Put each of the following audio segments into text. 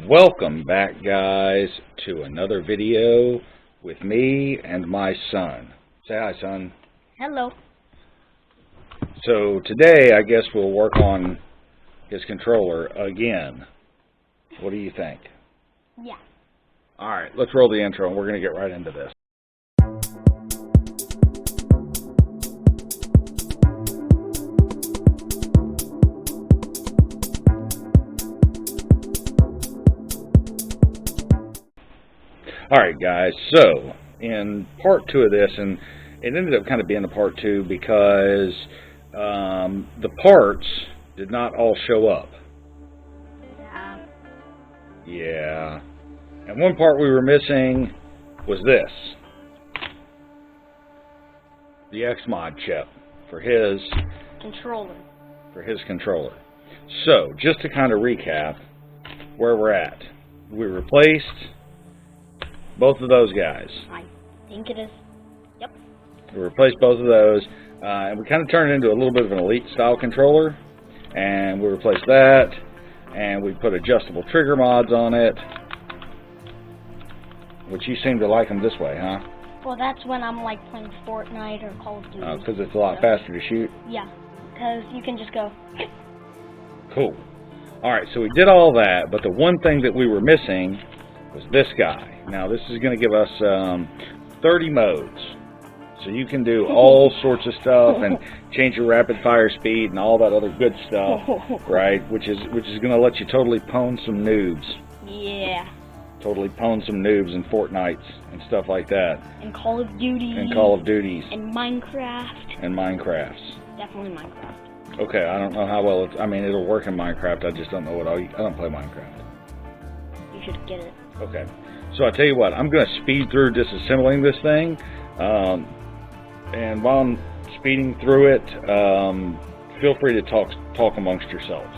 Welcome back, guys, to another video with me and my son. Say hi, son. Hello. So today, I guess we'll work on his controller again. What do you think? Yeah. All right, let's roll the intro, and we're going to get right into this. Alright guys, so in part 2 of this, and it ended up kind of being a part 2 because the parts did not all show up. Yeah. And one part we were missing was this. The XMOD chip for his controller. So, just to kind of recap where we're at. We replaced both of those guys. I think it is. Yep. We replaced both of those, and we kind of turned it into a little bit of an elite style controller. And we replaced that, and we put adjustable trigger mods on it, which you seem to like them this way, huh? Well, that's when I'm like playing Fortnite or Call of Duty. Oh, because it's a lot faster to shoot? Yeah, because you can just go. Cool. Alright, so we did all that, but the one thing that we were missing was this guy. Now, this is going to give us 30 modes. So you can do all sorts of stuff and change your rapid fire speed and all that other good stuff, right? Which is going to let you totally pwn some noobs. Yeah. Totally pwn some noobs in Fortnites and stuff like that. And Call of Duty. And Call of Duties. And Minecraft. And Minecrafts. Definitely Minecraft. Okay, I don't know how well I mean, it'll work in Minecraft. I just don't know what I don't play Minecraft. You should get it. Okay. So I tell you what, I'm going to speed through disassembling this thing. And while I'm speeding through it, feel free to talk amongst yourselves.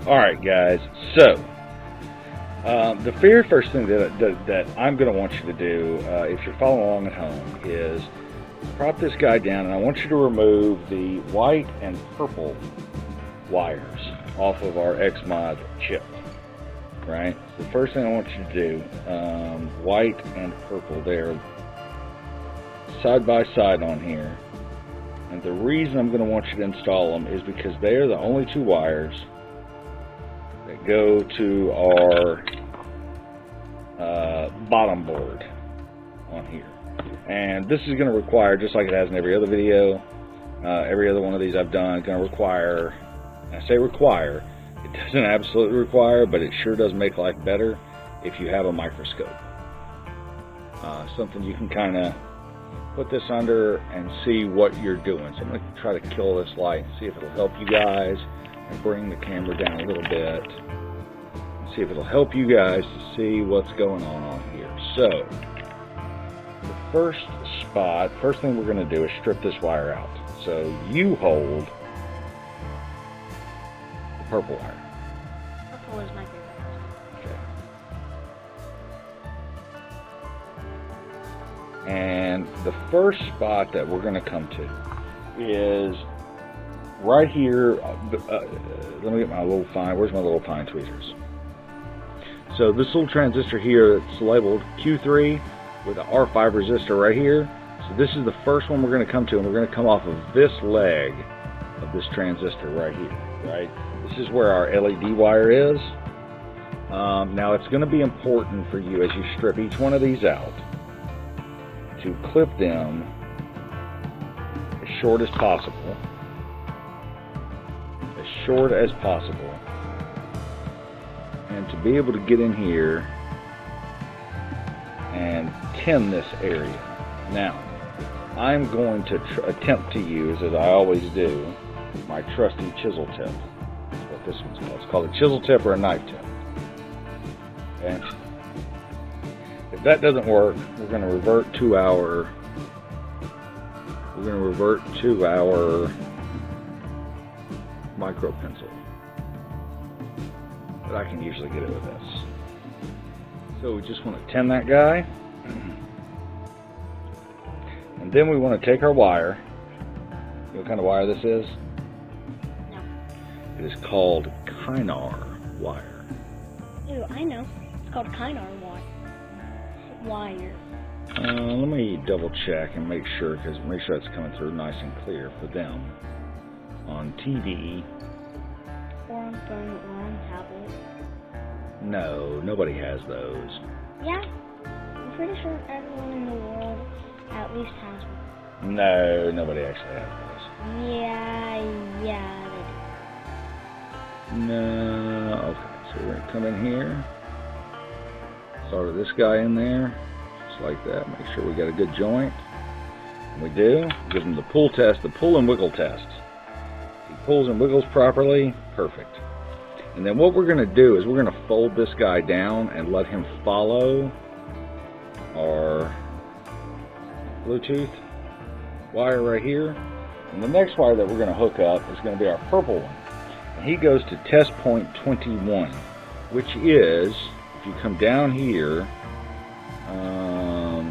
Alright guys, so the very first thing that I'm going to want you to do, if you're following along at home, is prop this guy down, and I want you to remove the white and purple wires off of our XMOD chip, right? The first thing I want you to do, white and purple, they're side by side on here, and the reason I'm going to want you to install them is because they are the only two wires that go to our bottom board on here. And this is going to require, just like it has in every other video, every other one of these I've done, going to require, and I say require, it It doesn't absolutely require, but it sure does make life better if you have a microscope. Something you can kind of put this under and see what you're doing. So I'm going to try to kill this light and see if it'll help you guys, and bring the camera down a little bit. See if it'll help you guys to see what's going on here. So, the first thing we're going to do is strip this wire out. So you hold the purple wire. Purple is my favorite. And the first spot that we're going to come to is right here. Let me get my little fine. Where's my little fine tweezers? So this little transistor here that's labeled Q3 with an R5 resistor right here. So this is the first one we're going to come to, and we're going to come off of this leg of this transistor right here. Right. This is where our LED wire is. Now it's going to be important for you as you strip each one of these out to clip them as short as possible. As short as possible. And to be able to get in here and tin this area. Now, I'm going to attempt to use, as I always do, my trusty chisel tip. That's what this one's called. It's called a chisel tip or a knife tip. And if that doesn't work, we're going to revert to our micro pencil. But I can usually get it with this. So we just want to tin that guy. And then we want to take our wire. You know what kind of wire this is? No. It is called Kynar wire. Ew, I know. It's called Kynar wire. Let me double check and make sure it's coming through nice and clear for them on TV. Or on phone or on tablet. No, nobody has those. Yeah, I'm pretty sure everyone in the world at least has one. No, nobody actually has those. Yeah, they do. No, okay, so we're going to come in here. Solder this guy in there, just like that. Make sure we got a good joint. And we do. Give him the pull test, the pull and wiggle test. If he pulls and wiggles properly, perfect. And then what we're going to do is we're going to fold this guy down and let him follow our Bluetooth wire right here. And the next wire that we're going to hook up is going to be our purple one. And he goes to test point 21, which is, if you come down here,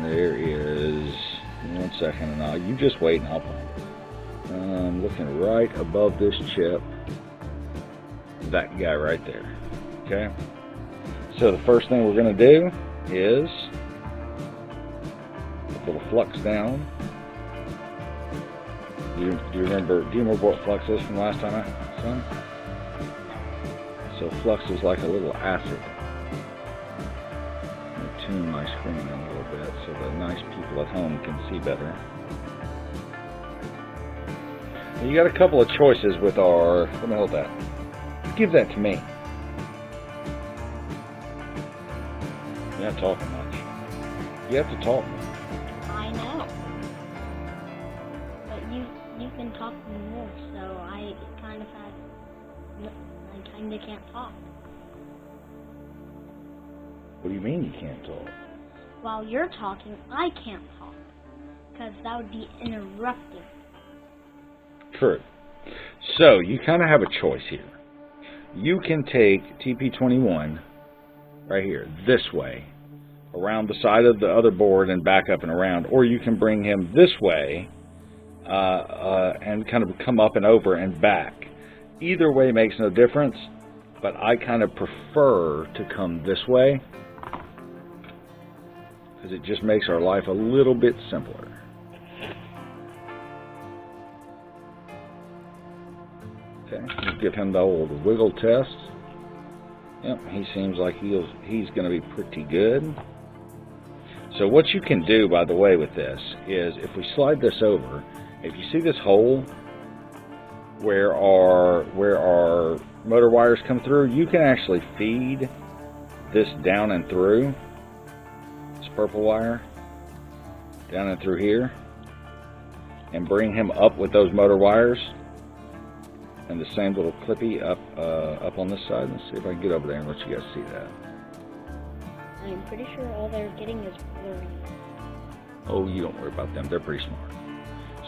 there is, one second, and you just wait and I'll find it. I'm looking right above this chip, that guy right there. Okay? So the first thing we're going to do is put a little flux down. Do you remember what flux is from last time I saw? So flux is like a little acid. Let me tune my screen a little bit so the nice people at home can see better. You got a couple of choices with our, let me hold that. Give that to me. You're not talking much. You have to talk. I know. But you've been talking more, so I kind of can't talk. What do you mean you can't talk? While you're talking, I can't talk. Because that would be interrupting. True. So, you kind of have a choice here. You can take TP21 right here, this way, around the side of the other board and back up and around, or you can bring him this way and kind of come up and over and back. Either way makes no difference, but I kind of prefer to come this way because it just makes our life a little bit simpler. Okay, we'll give him the old wiggle test. Yep, he seems like he's going to be pretty good. So what you can do, by the way, with this is if we slide this over, if you see this hole where our motor wires come through, you can actually feed this down and through, this purple wire, down and through here, and bring him up with those motor wires, and the same little clippy up on this side. Let's see if I can get over there and let you guys see that. I'm pretty sure all they're getting is blurry. Oh, you don't worry about them. They're pretty smart.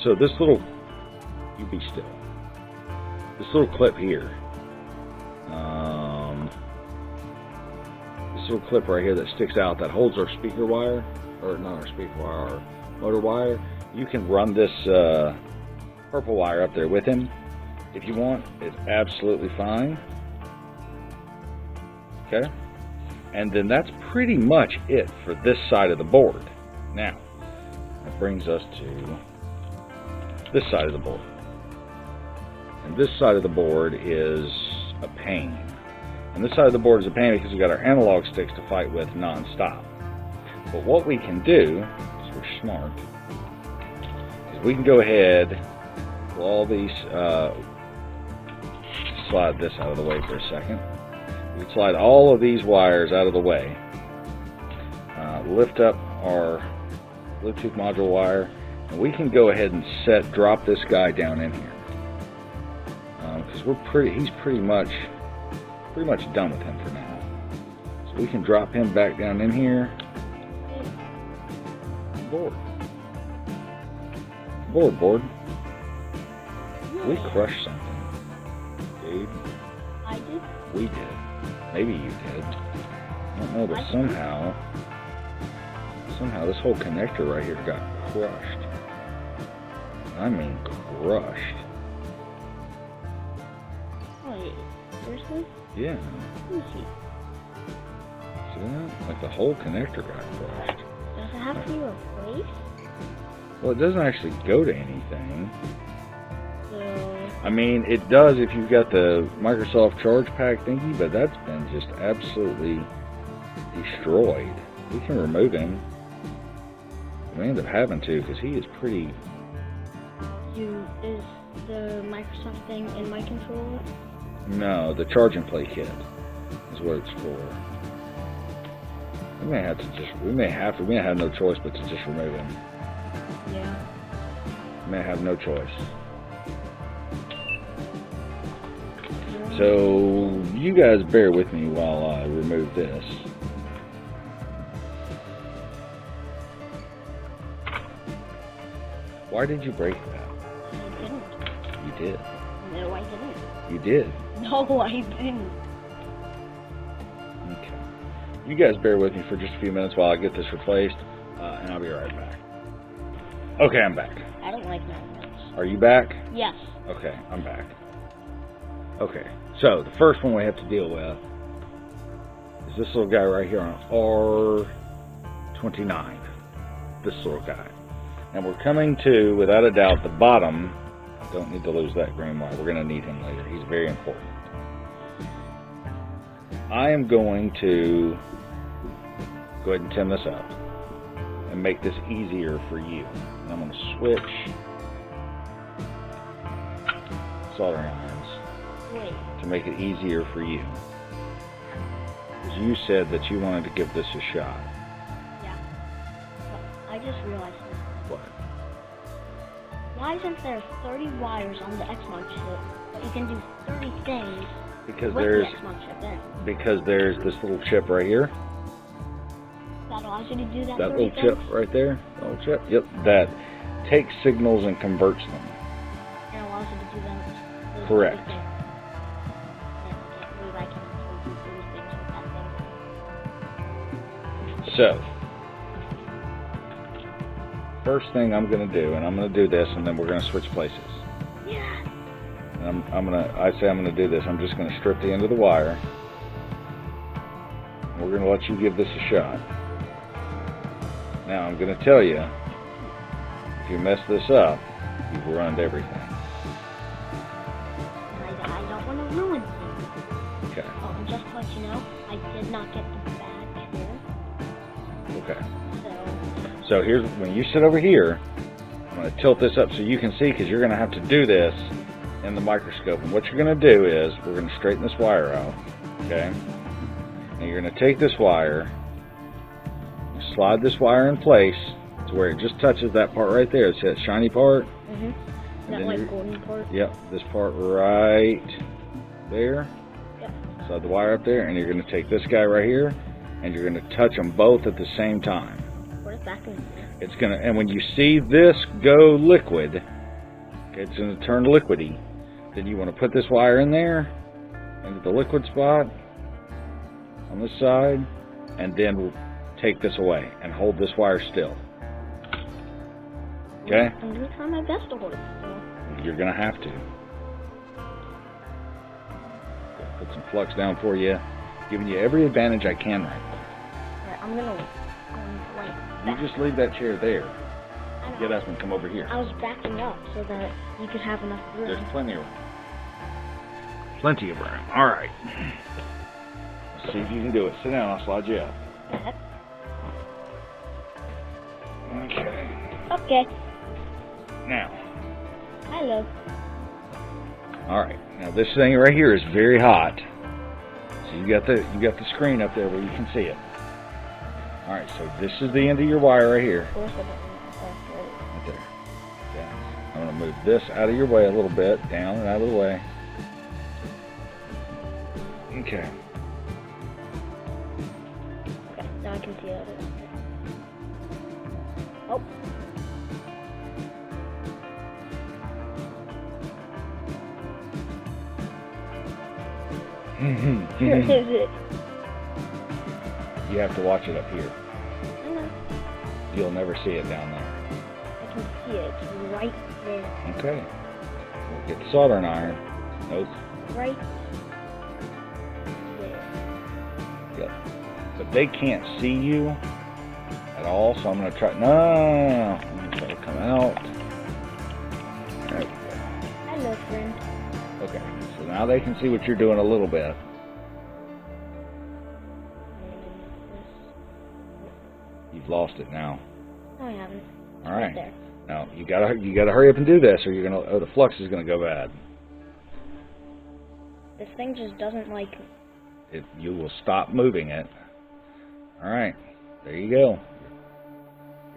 So this little, you be still. This little clip here, this little clip right here that sticks out that holds our speaker wire, or not our speaker wire, our motor wire. You can run this purple wire up there with him if you want. It's absolutely fine. Okay, and then that's pretty much it for this side of the board. Now, that brings us to this side of the board. And this side of the board is a pain. And this side of the board is a pain because we've got our analog sticks to fight with non-stop. But what we can do, because we're smart, is we can go ahead with all these, slide this out of the way for a second. We can slide all of these wires out of the way. Lift up our Bluetooth module wire, and we can go ahead and drop this guy down in here. Because he's pretty much done with him for now. So we can drop him back down in here. Board. We crushed something, dude. I did? We did. Maybe you did. I don't know, but somehow this whole connector right here got crushed. I mean crushed. Wait, seriously? Yeah. Let me see. See that? Like the whole connector got crushed. Does it have to be replaced? Well, it doesn't actually go to anything. So, I mean, it does if you've got the Microsoft Charge Pack thingy, but that's been just absolutely destroyed. We can remove him. We end up having to because he is pretty... is the Microsoft thing in my controller? No, the charge and play kit is what it's for. We may have no choice but to just remove him. Yeah. We may have no choice. So, you guys bear with me while I remove this. Why did you break that? I didn't. You did. No, I didn't. You did. No, I didn't. Okay. You guys bear with me for just a few minutes while I get this replaced, and I'll be right back. Okay, I'm back. I don't like magnets. Are you back? Yes. Okay, I'm back. Okay, so the first one we have to deal with is this little guy right here on R29. This little guy. And we're coming to, without a doubt, the bottom. Don't need to lose that green wire. We're going to need him later. He's very important. I am going to go ahead and tin this up and make this easier for you. And I'm going to switch soldering irons to make it easier for you. Because you said that you wanted to give this a shot. Yeah. But I just realized this. What? Why isn't there 30 wires on the XMODS chip, but you can do 30 things Because with there's the XMODS chip in? because there's this little chip right here. That allows you to do that. That 30 little chip things? right there. That little chip. Yep. That takes signals and converts them. And allows you to do that. those Correct. 30 things. And I can't believe I can actually do 30 things with that thing. So, first thing I'm going to do, and I'm going to do this, and then we're going to switch places. Yeah. And I'm going to do this. I'm just going to strip the end of the wire. We're going to let you give this a shot. Now, I'm going to tell you, if you mess this up, you've ruined everything. I don't want to ruin things. Okay. Oh, and just to let you know, I did not get the badge here. Okay. So, So here's, when you sit over here, I'm going to tilt this up so you can see, because you're going to have to do this in the microscope. And what you're going to do is we're going to straighten this wire out. Okay. And you're going to take this wire, slide this wire in place to where it just touches that part right there. See that shiny part? Mhm. That like golden part. Yep. This part right there. Yep. Slide the wire up there, and you're going to take this guy right here, and you're going to touch them both at the same time. What is that going to do? It's going to, and when you see this go liquid, okay, it's going to turn liquidy. Then you want to put this wire in there, into the liquid spot on this side, and then we'll take this away and hold this wire still. Okay? I'm going to try my best to hold it still. You're going to have to. Put some flux down for you, giving you every advantage I can right now. Alright, I'm going to like You just leave that chair there. I know. Get up and come over here. I was backing up so that you could have enough room. There's plenty of room. Plenty of room. All right. Let's see if you can do it. Sit down. I'll slide you up. Okay. Okay. Now. Hello. All right. Now this thing right here is very hot. So you got the screen up there where you can see it. All right. So this is the end of your wire right here. Of course I don't know. Right there. Okay. I'm going to move this out of your way a little bit, down and out of the way. Okay. Okay, now I can see it. Oh. Where is it? You have to watch it up here. I know. You'll never see it down there. I can see it. It's right there. Okay. We'll get the soldering iron. Nope. Right there. Yep. But they can't see you at all, so I'm going to try. No. That'll come out. There we go. Hello, friend. Okay. So now they can see what you're doing a little bit. You've lost it now. No, I haven't. All right. There. Now you gotta hurry up and do this, or you're gonna. Oh, the flux is gonna go bad. This thing just doesn't like. You will stop moving it. All right. There you go.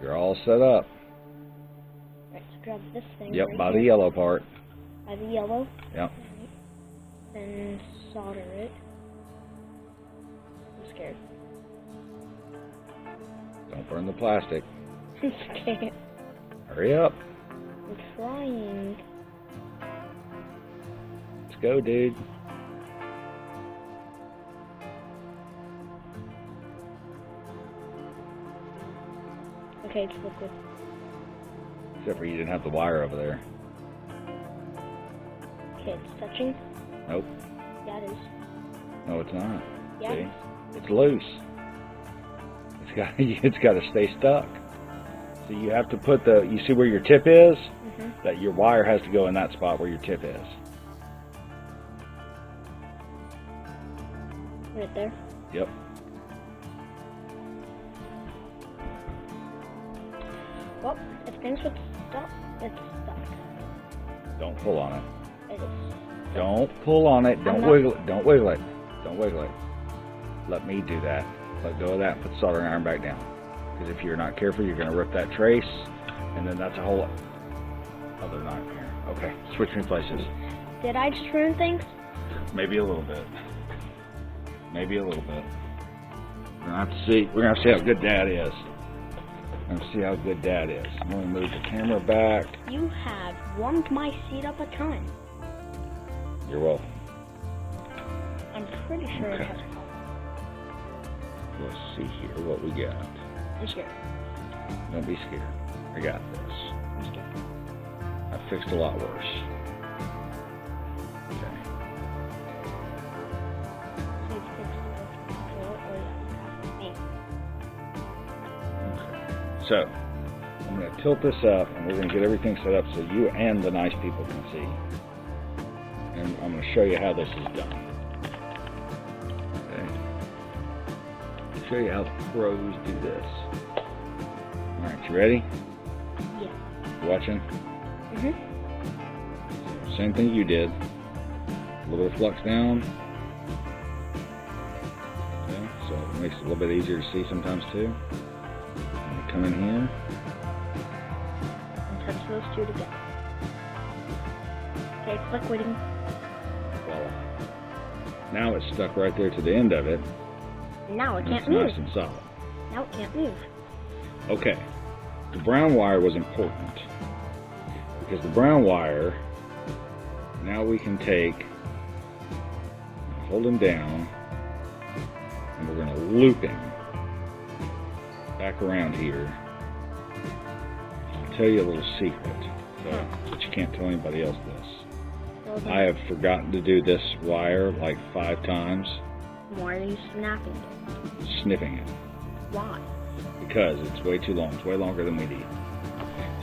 You're all set up. Right, so grab this thing. Yep, right by here. the yellow part. By the yellow. Yep. Then solder it. I'm scared. Don't burn the plastic. I'm scared. Hurry up. I'm trying. Let's go, dude. Okay, it's liquid. Except for you didn't have the wire over there. Okay, it's touching. Nope. Yeah, it is. No, it's not. Yeah. See? It's loose. It's got to stay stuck. So you have to put you see where your tip is? Mm-hmm. That your wire has to go in that spot where your tip is. Right there. Yep. Well, if things would stop, it's stuck. Don't pull on it. It is. Don't pull on it. Don't wiggle it. Don't wiggle it. Don't wiggle it. Let me do that. Let go of that and put the soldering iron back down. Because if you're not careful, you're going to rip that trace, and then that's a whole other nightmare. Okay, switching places. Did I just ruin things? Maybe a little bit. Maybe a little bit. We're going to have to see. We're going to see how good Dad is. We're going to see how good Dad is. I'm going to move the camera back. You have warmed my seat up a ton. You're welcome. I'm pretty sure it Okay. has help. Let's see here what we got. I'm scared. Don't be scared. I got this. I'm scared. I fixed a lot worse. Okay. So it's fixed the control or me. Okay. So, I'm going to tilt this up, and we're going to get everything set up so you and the nice people can see. And I'm going to show you how this is done. Okay. I'll show you how the pros do this. All right, you ready? Yeah. You watching? Mhm. same thing you did. A little bit of flux down. Okay, so it makes it a little bit easier to see sometimes too. And come in here. And touch those two together. Okay, it's liquiding. Voila. Now it's stuck right there to the end of it. Now it And can't it's move. nice and solid. Now it can't move. Okay, the brown wire was important because the brown wire, now we can take, hold him down, and we're going to loop him back around here. I'll tell you a little secret, but you can't tell anybody else this. Well, then, I have forgotten to do this wire like 5 times, why are you snapping it? snipping it. Why? Because it's way too long. It's way longer than we need.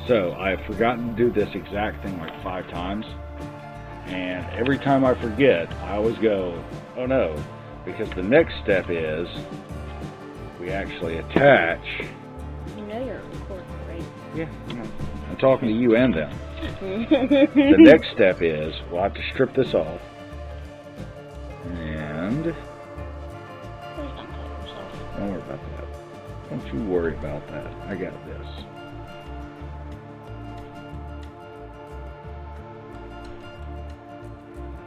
So I have forgotten to do this exact thing like 5 times. And every time I forget, I always go, oh no. Because the next step is we actually attach. You know you're recording, right? Yeah. I'm talking to you and them. The next step is we'll have to strip this off. And Please don't cut yourself. don't worry about that. Don't you worry about that. I got this.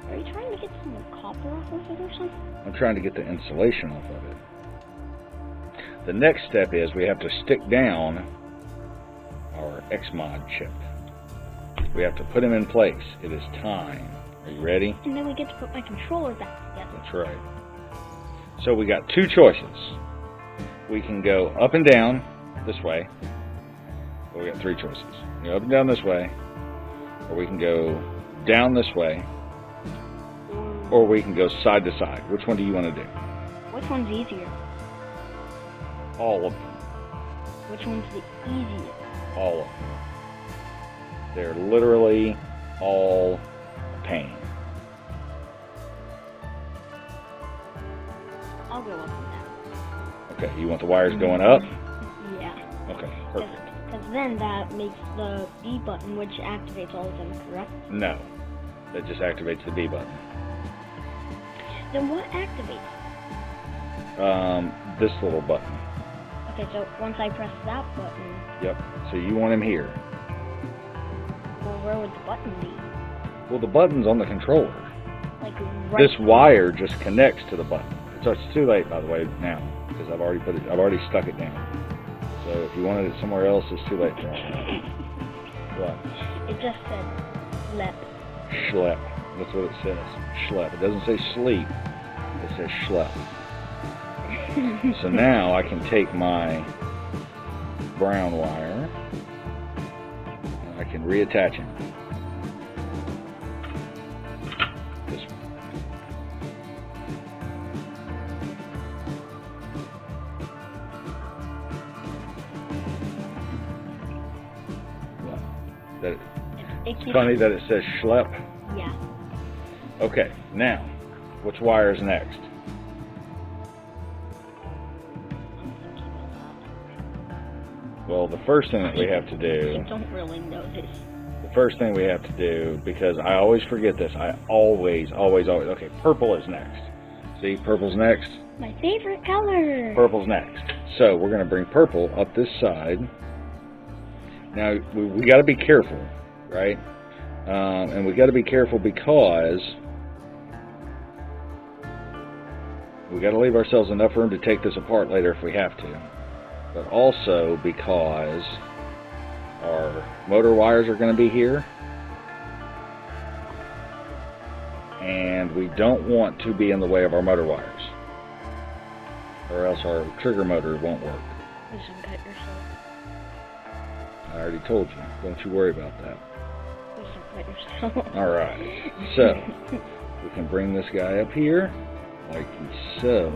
Are you trying to get some copper off of it or something? I'm trying to get the insulation off of it. The next step is we have to stick down our XMOD chip. We have to put him in place. It is time. Are you ready? And then we get to put my controller back together. That's right. So we got 2 choices. We can go up and down this way. Well, we got 3 choices. We can go up and down this way, or we can go down this way, or we can go side to side. Which one do you want to do? Which one's easier? All of them. Which one's the easiest? All of them. They're literally all a pain. I'll go up and down. Okay, you want the wires going up? Yeah. Okay, perfect. Because then that makes the B button, which activates all of them, correct? No, that just activates the B button. Then what activates? This little button. Okay, so once I press that button, Yep. So you want him here. well, where would the button be? Well, the button's on the controller. Like right This wire just connects to the button. So it's too late, by the way, now because I've already stuck it down. So if you wanted it somewhere else, it's too late for that. What? It just said lep. Schlep. That's what it says. Schlep. It doesn't say sleep. It says schlep. So now I can take my brown wire and I can reattach him. This one. That It keeps, funny that it says schlep. yeah. Okay, now, which wire is next? I'm thinking about that. Well, the first thing that we have to do, I don't really know this. the first thing we have to do, because I always forget this, I always, okay, purple is next. See, purple's next, My favorite color. purple's next. So we're going to bring purple up this side. Now, we got to be careful, right? And we got to be careful because we got to leave ourselves enough room to take this apart later if we have to. But also because our motor wires are going to be here. And we don't want to be in the way of our motor wires, or else our trigger motor won't work. Please don't cut yourself. I already told you. Don't you worry about that. Please don't cut yourself. All right. So we can bring this guy up here, like so.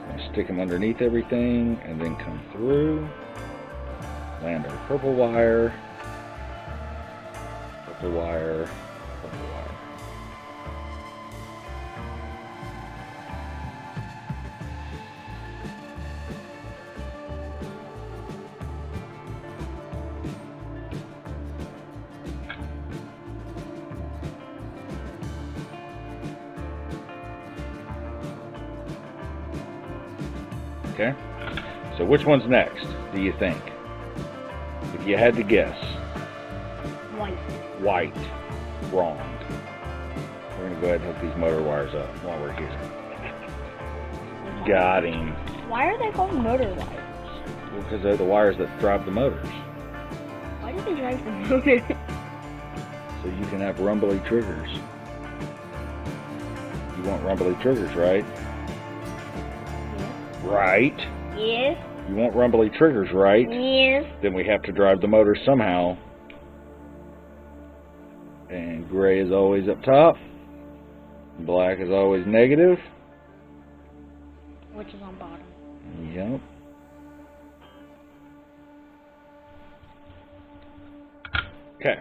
And stick him underneath everything, and then come through. Land our purple wire. Purple wire. Purple wire. Okay? So which one's next, do you think? If you had to guess. White. White. Wrong. We're going to go ahead and hook these motor wires up while we're here. Got him. Why are they called motor wires? Well, because they're the wires that drive the motors. Why do they drive the motor? So you can have rumbly triggers. You want rumbly triggers, right? Yes. Right. Yes. You want rumbly triggers, right? Yes. Then we have to drive the motor somehow. And gray is always up top. Black is always negative. Which is on bottom. Yep. Okay.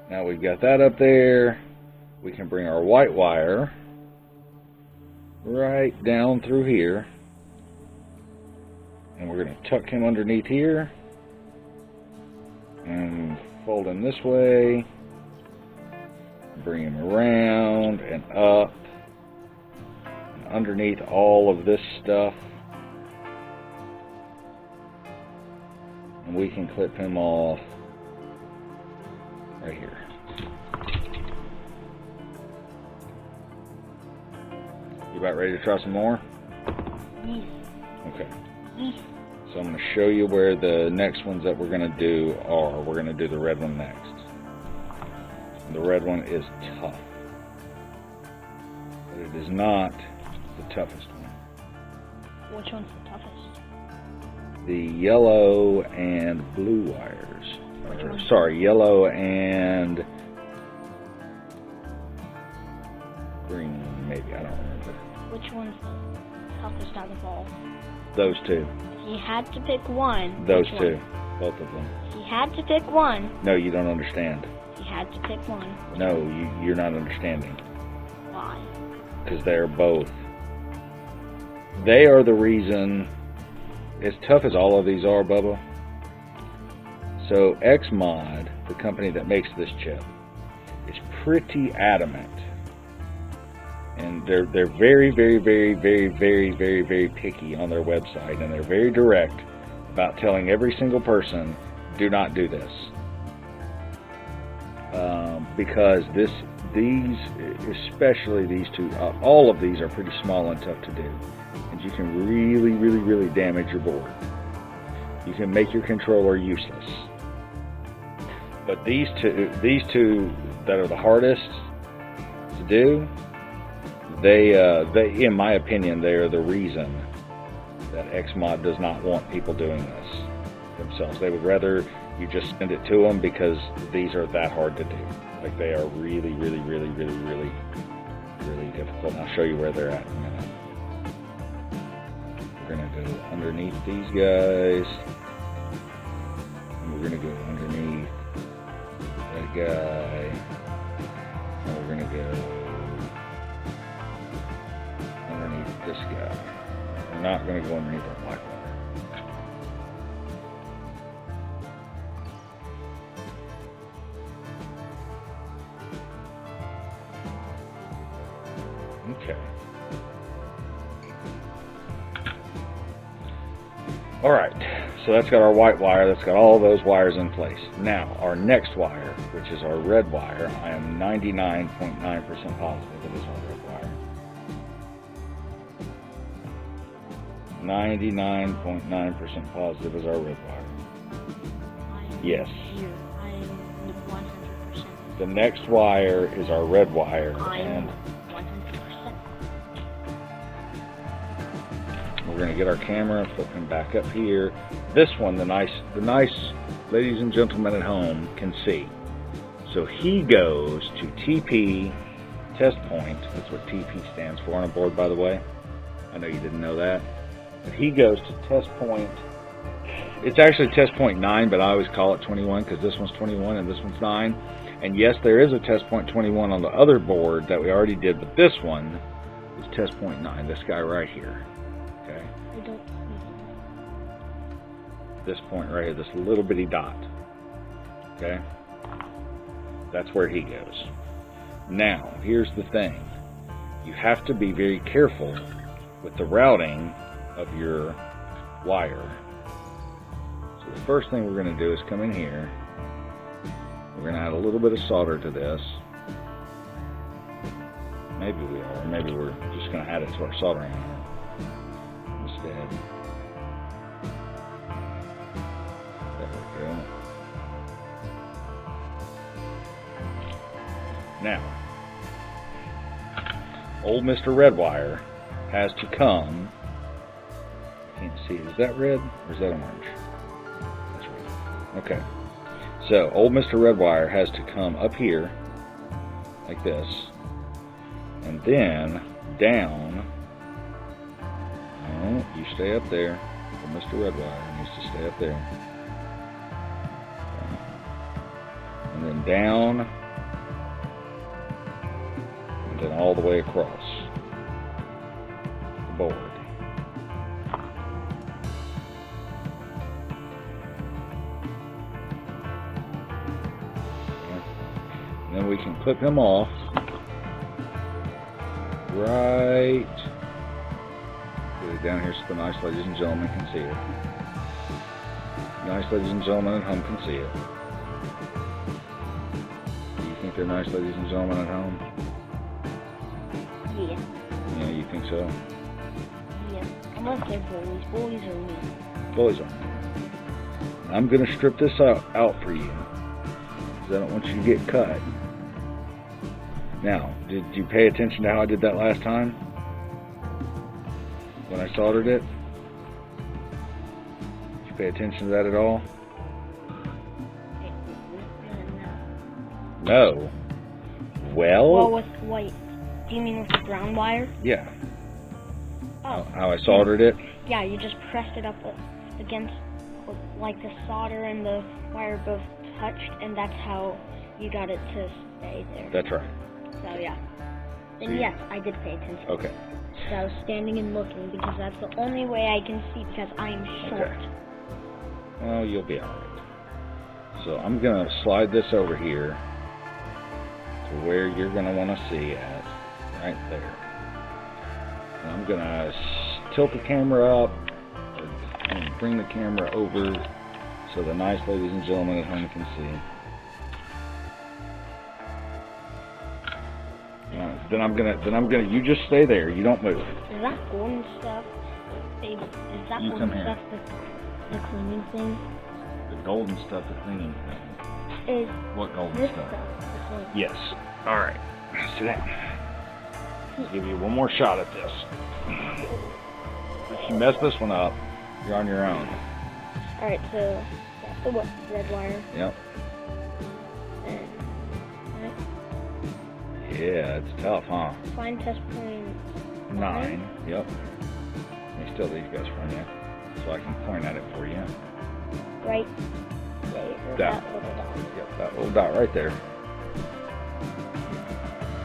Now we've got that up there. We can bring our white wire right down through here. And we're going to tuck him underneath here. And fold him this way. Bring him around and up. And underneath all of this stuff. And we can clip him off right here. You about ready to try some more? Yes. Okay. Yes. So I'm going to show you where the next ones that we're going to do are. We're going to do the red one next. The red one is tough. But it is not the toughest one. Which one's the toughest? The yellow and blue wires. Or, sorry, yellow and green, maybe. I don't remember. Which one's the toughest out of all? Those two. If you had to pick one. Those which two. one? Both of them. If you had to pick one. No, you don't understand. If you had to pick one. No, you're not understanding. Why? Because they're both. They are the reason, as tough as all of these are, Bubba. So XMOD, the company that makes this chip, is pretty adamant. And they're very, very, very, very, very, very, very picky on their website. And they're very direct about telling every single person, do not do this. Because these, especially these two, all of these are pretty small and tough to do. And you can really, really, really damage your board. You can make your controller useless. But these two that are the hardest to do, they, in my opinion, they are the reason that XMOD does not want people doing this themselves. They would rather you just send it to them because these are that hard to do. Like, they are really, really, really, really, really, really difficult. And I'll show you where they're at in a minute. We're going to go underneath these guys. And we're going to go underneath that guy. And we're going to go underneath this guy. We're not going to go underneath our black wire. Okay. All right, so that's got our white wire, that's got all those wires in place. Now, our next wire, which is our red wire, I am 99.9% positive it is our red wire. 99.9% positive is our red wire. Yes. Here. I'm 100%. The next wire is our red wire, I'm and 100%. we're going to get our camera, flip him back up here. This one, the nice ladies and gentlemen at home can see. So he goes to TP test point. That's what TP stands for on a board, by the way. I know you didn't know that. But he goes to test point. It's actually test point 9, but I always call it 21 because this one's 21 and this one's 9. And yes, there is a test point 21 on the other board that we already did, but this one is test point 9. This guy right here. Okay. I don't see This point right here, this little bitty dot. Okay? That's where he goes. Now, here's the thing. You have to be very careful with the routing of your wire. So the first thing we're going to do is come in here. We're going to add a little bit of solder to this. Maybe we are. Maybe we're just going to add it to our soldering iron instead. There we go. Now, old Mr. Redwire has to come. I can't see. Is that red or is that orange? That's red. Okay. So, old Mr. Redwire has to come up here like this. And then down. No, you stay up there. Mr. Redwire needs to stay up there. And then down. And then all the way across the board. And then we can clip him off right down here so the nice ladies and gentlemen can see it. Nice ladies and gentlemen at home can see it. Do you think they're nice ladies and gentlemen at home? Yeah. Yeah, you think so? Yeah. Unless they're bullies. Bullies are me. Bullies are. I'm going to strip this out for you because I don't want you to get cut. Now, did you pay attention to how I did that last time? When I soldered it? Did you pay attention to that at all? No. Well, with white. Do you mean with the brown wire? Yeah. Oh. How I soldered it? Yeah, you just pressed it up against, like the solder and the wire both touched, and that's how you got it to stay there. That's right. So yeah. Then yes, I did pay attention. Okay. So I was standing and looking because that's the only way I can see because I am short. Okay. Well, you'll be alright. So I'm going to slide this over here to where you're going to want to see it. Right there. And I'm going to tilt the camera up and bring the camera over so the nice ladies and gentlemen at home can see. Then I'm gonna. You just stay there. You don't move. Is that golden stuff? Is that You golden come here. stuff the cleaning thing? The golden stuff, the cleaning thing. Is What golden this stuff? stuff the cleaning? Yes. All right. Sit down. I'll give you one more shot at this. If you mess this one up, you're on your own. Alright, so that's the red wire. Yep. And Yeah, it's tough, huh? find test point 9. Yep. Let me steal these guys from you so I can point at it for you. right there. That. That little dot. Yep, that little dot right there.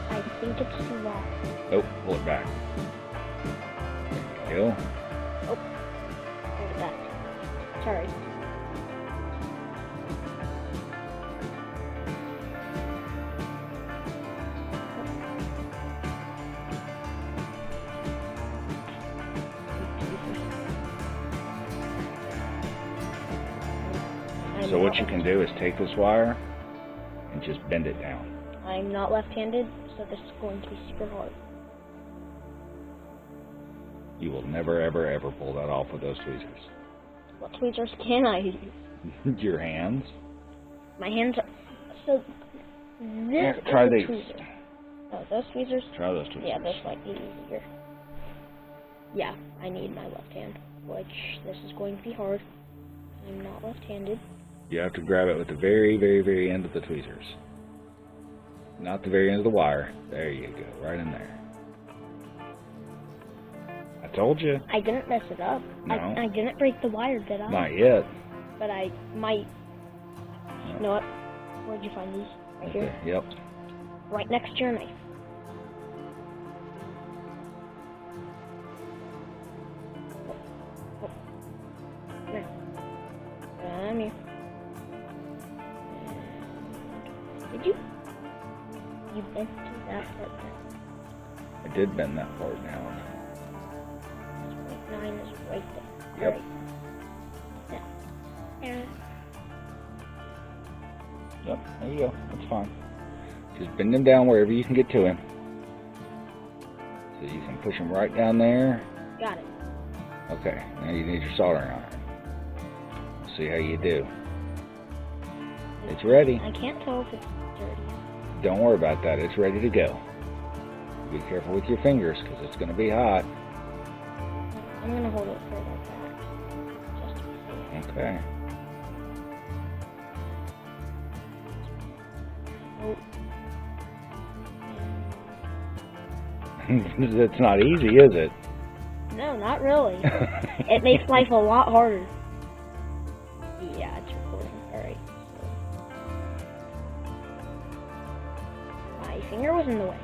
I think it's too long. Nope, pull it back. There you go. Oh, hold it back. Sorry. So what you can do is take this wire and just bend it down. I'm not left-handed, so this is going to be super hard. You will never, ever, ever pull that off with those tweezers. What tweezers can I use? Your hands. My hands are... So, this Try is a these. tweezer. Oh, those tweezers? Try those tweezers. Yeah, this might be easier. Yeah, I need my left hand, which this is going to be hard. I'm not left-handed. You have to grab it with the very, very, very end of the tweezers. Not the very end of the wire. There you go, right in there. I told you. I didn't mess it up. No. I didn't break the wire, did I? Not yet. But I might. You know what? Where'd you find these? Right here? Okay, yep. Right next to your knife. Come here. Did you? You bent that part down. I did bend that part down. 9 is right there. Yep. All right. Yeah. Yep, there you go. That's fine. Just bend him down wherever you can get to him. So you can push him right down there. Got it. Okay, now you need your soldering iron. Let's see how you do. It's ready. I can't tell if it's dirty. Don't worry about that. It's ready to go. Be careful with your fingers because it's going to be hot. I'm going to hold it further back. Just to be safe. Okay. Oh. It's not easy, is it? No, not really. It makes life a lot harder. Yeah, it's recording. Alright. My finger was in the way.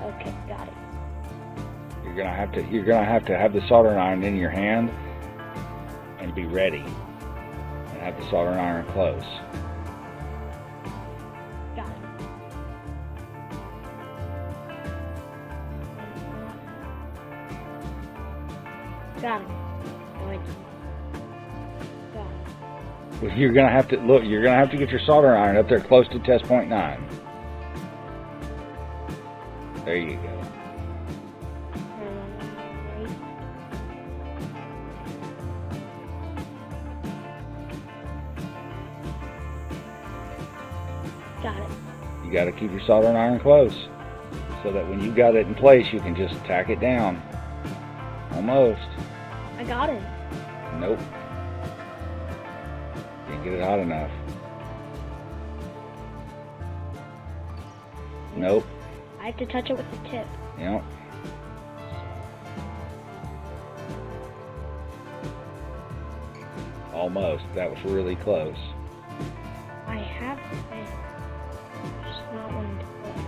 Okay, got it. You're gonna have to have the soldering iron in your hand and be ready. And have the soldering iron close. Got it. Got it. Good. Got it. Well, you're gonna have to get your soldering iron up there close to test point 9. There you go. Got it. You got to keep your soldering iron close so that when you got it in place, you can just tack it down. Almost. I got it. Nope. Didn't get it hot enough. Nope. I have to touch it with the tip. Yep. Almost. That was really close. I have the thing. Just not wanting to push.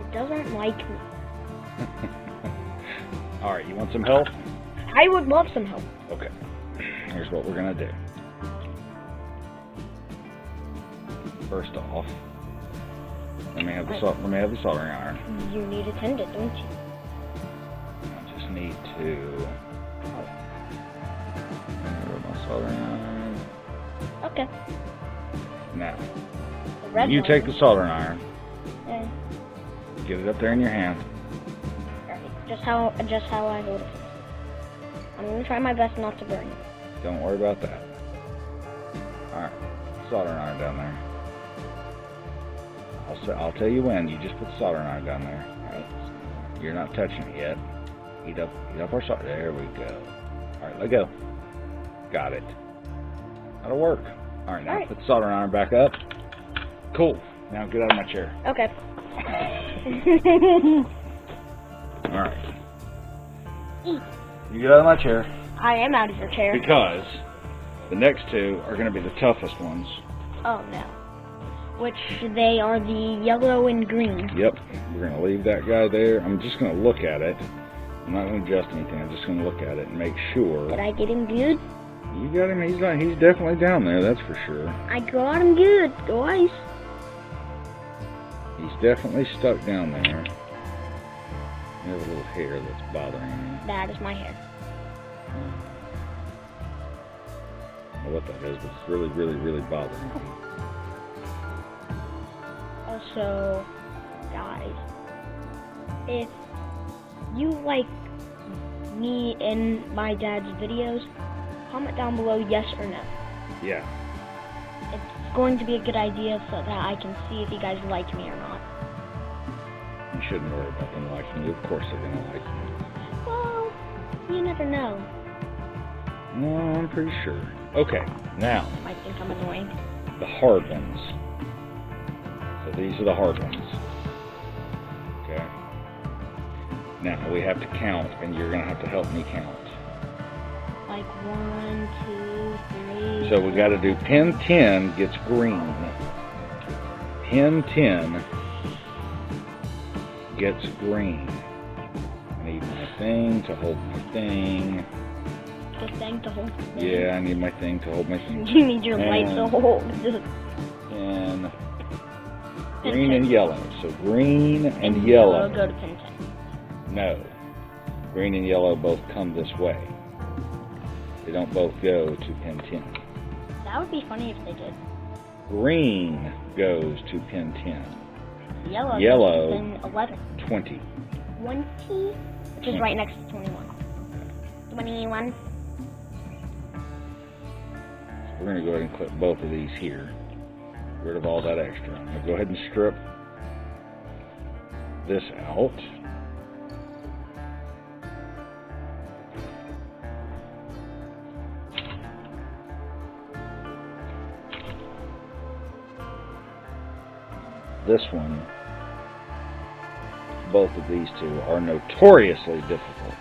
It doesn't like me. Alright, you want some help? I would love some help. Okay. Here's what we're going to do. First off, let me have the soldering iron. You need a tendon, don't you? I just need to remove my soldering iron. Okay. Now, The red you one. take the soldering iron, Yeah. get it up there in your hand. Alright. Just how I hold it. I'm gonna try my best not to burn it. Don't worry about that. Alright, soldering iron down there. I'll tell you when. You just put the soldering iron down there. Alright. You're not touching it yet. Heat up our solder. There we go. Alright, let go. Got it. That'll work. Alright, now Alright. put the soldering iron back up. Cool. Now get out of my chair. Okay. Alright. You get out of my chair. I am out of your chair. Because the next two are going to be the toughest ones. Oh no. Which they are the yellow and green. Yep. We're going to leave that guy there. I'm just going to look at it. I'm not going to adjust anything. I'm just going to look at it and make sure. Did I get him good? You got him. He's definitely down there. That's for sure. I got him good, guys. He's definitely stuck down there. You have a little hair that's bothering me. That is my hair. I don't know what that is, but it's really, really, really bothering me. Also, guys, if you like me and my dad's videos, comment down below yes or no. Yeah. It's going to be a good idea so that I can see if you guys like me or not. You shouldn't worry about them liking you. Of course they're going to like you. Well, you never know. No, I'm pretty sure. Okay, now, I might think I'm annoying. the hard ones. So these are the hard ones. Okay. Now we have to count, and you're going to have to help me count. Like 1, 2, 3. So we got to do pin 10 gets green. Pin 10 gets green. I need my thing to hold my thing. The thing to hold. Yeah, I need my thing to hold my thing. You need your light to hold. And green and yellow. So green and yellow. Go to pin 10. No. Green and yellow both come this way. They don't both go to pin 10. That would be funny if they did. Green goes to pin 10. Yellow Yellow, goes to pin 11. 20. 20? Which is right next to 21. 21. We're going to go ahead and clip both of these here. Get rid of all that extra. I'm going to go ahead and strip this out. This one, both of these two are notoriously difficult.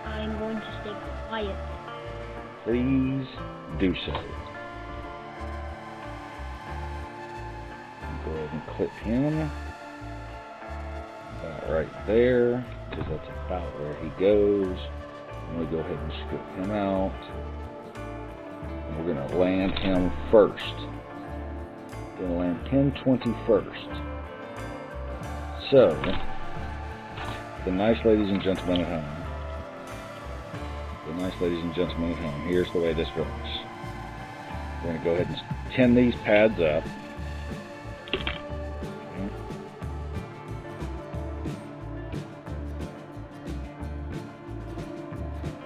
I'm going to stay quiet. Please do so. Go ahead and clip him about right there, because that's about where he goes. I'm going to go ahead and strip him out. And we're going to land him first. We're going to land pin 20 first. So, the nice ladies and gentlemen at home. Here's the way this works. We're going to go ahead and tin these pads up.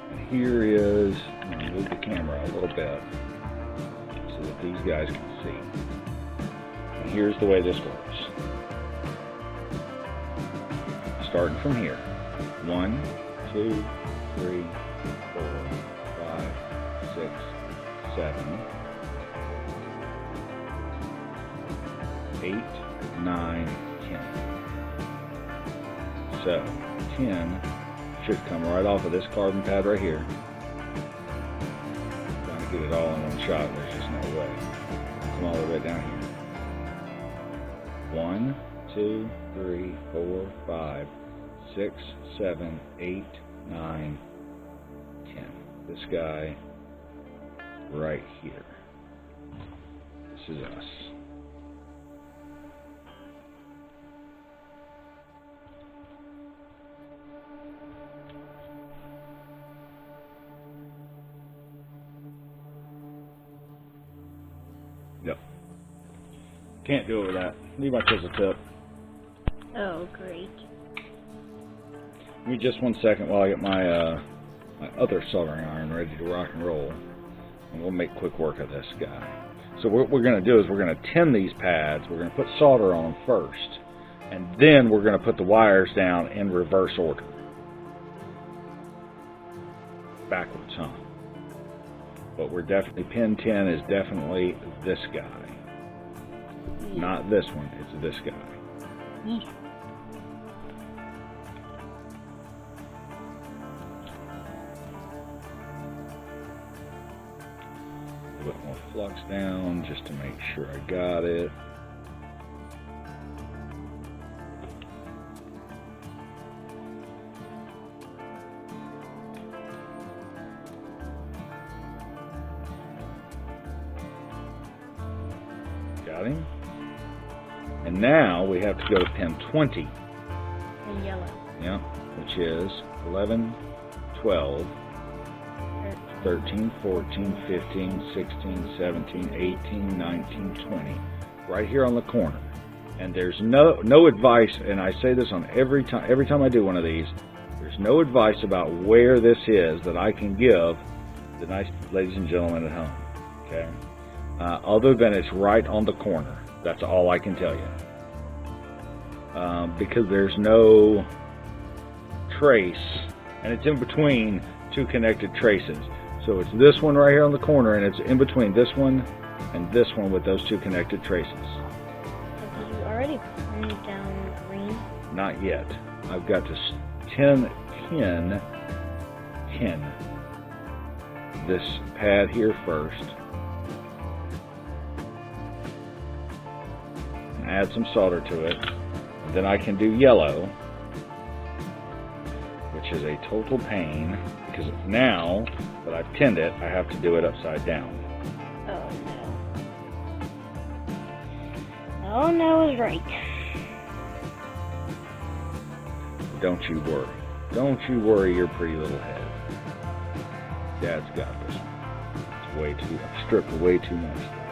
And here is, I'm going to move the camera a little bit so that these guys can see. And here's the way this works. Starting from here. 1, 2, 3, 4, 5, 6, 7, 8, 9, 10. So, 10 should come right off of this carbon pad right here. Trying to get it all in one shot, there's just no way. Come all the way down here. 1, 2, 3, 4, 5, 6, 7, 8, 9, 10. This guy right here. This is us. Yep. Can't do it with that. Leave my chisel tip. Oh, great. Give me just 1 second while I get my my other soldering iron ready to rock and roll, and we'll make quick work of this guy. So what we're going to do is we're going to tin these pads. We're going to put solder on them first, and then we're going to put the wires down in reverse order. Backwards, huh? But we're definitely, pin 10 is definitely this guy. Yeah. Not this one, it's this guy. Yeah. Put more flux down just to make sure I got it. Got him. And now we have to go to pin 20. In yellow. Yeah, which is 11, 12, 13, 14, 15, 16, 17, 18, 19, 20. Right here on the corner. And there's no advice, and I say this on every time I do one of these, there's no advice about where this is that I can give the nice ladies and gentlemen at home. Okay? Other than it's right on the corner. That's all I can tell you. Because there's no trace, and it's in between two connected traces. So it's this one right here on the corner, and it's in between this one and this one with those two connected traces. Have you already pinned down green? Not yet. I've got to tin this pad here first. And add some solder to it. And then I can do yellow, which is a total pain, because now that I've tinned it, I have to do it upside down. Oh no. Oh no is right. Don't you worry. Don't you worry your pretty little head. Dad's got this one. It's way too, I've stripped way too much there.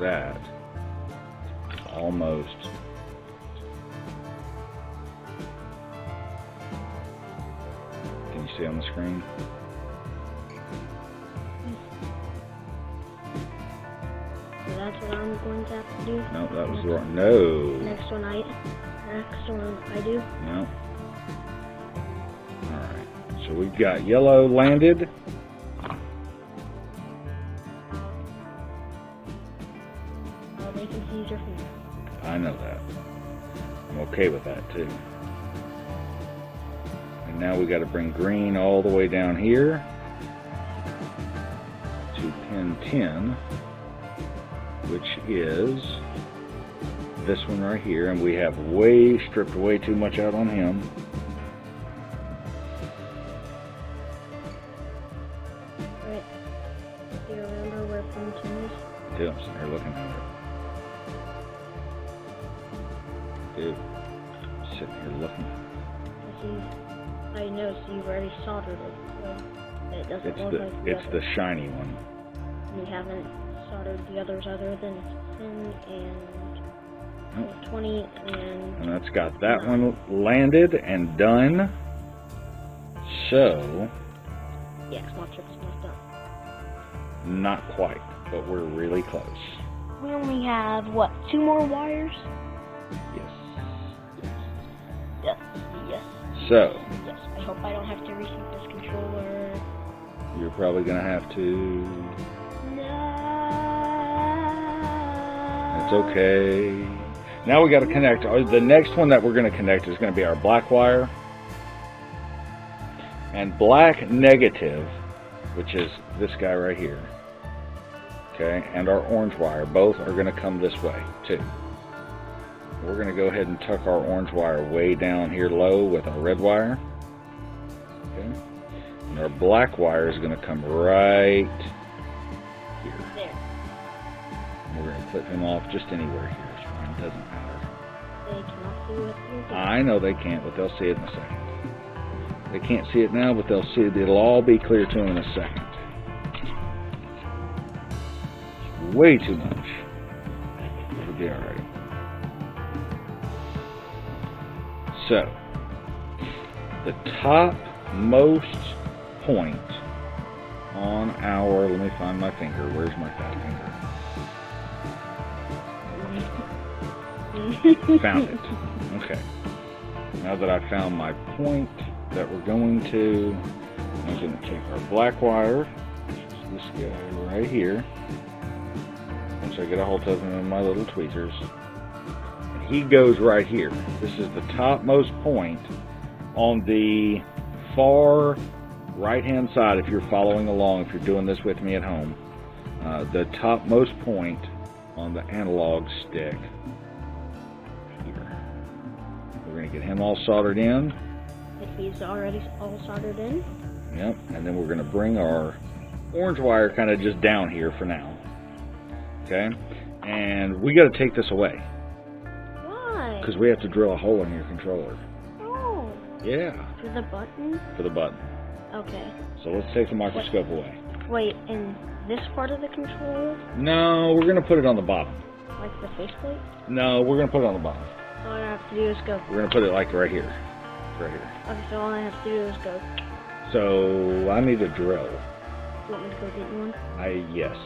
That almost. Can you see on the screen? So that's what I'm going to have to do. No, that was the wrong. No. Next one I do. No. All right. So we've got yellow landed. Oh, they can see your finger. I know that. I'm okay with that too. And now we got to bring green all the way down here to pin 10, which is this one right here, and we have stripped way too much out on him. Right. Do you remember where pin 10 is? Dude, I'm sitting here looking at it. Dude, I'm sitting here looking. I noticed you've already soldered it, so it doesn't look like It's the shiny one. You haven't soldered the others other than 10 and 20 and... And that's got that one landed and done. So... The XMODS chip is not done. Not quite, but we're really close. We only have, what, 2 more wires? Yes. Yes. Yes. So... Yes. I hope I don't have to reset this controller. You're probably going to have to... No. It's okay. Now we got to connect. The next one that we're going to connect is going to be our black wire. And black negative, which is this guy right here. Okay, and our orange wire, both are going to come this way too. We're going to go ahead and tuck our orange wire way down here low with our red wire. Okay. And our black wire is going to come right here. There. And we're going to clip him off just anywhere here. It's fine. It doesn't matter. They cannot see what you're doing. I know they can't, but they'll see it in a second. They can't see it now, but they'll see it. It'll all be clear to them in a second. It's way too much. It'll be all right. So, the topmost point on our, let me find my finger. Where's my fat finger? Found it. Okay. Now that I found my point that we're going to, I'm going to take our black wire, this guy right here, once I get a hold of him in my little tweezers, and he goes right here. This is the topmost point on the far right-hand side, if you're following along, if you're doing this with me at home, the topmost point on the analog stick. We're going to get him all soldered in. He's already all soldered in. Yep, and then we're going to bring our orange wire kind of just down here for now. Okay, and we got to take this away. Why? Because we have to drill a hole in your controller. Oh. Yeah. For the button? For the button. Okay. So let's take the microscope away. Wait, in this part of the controller? No, we're going to put it on the bottom. Like the faceplate? No, we're going to put it on the bottom. All I have to do is go. We're going to put it like right here. Right here. Okay, so all I have to do is go. So I need a drill. You want me to go get you one? Yes.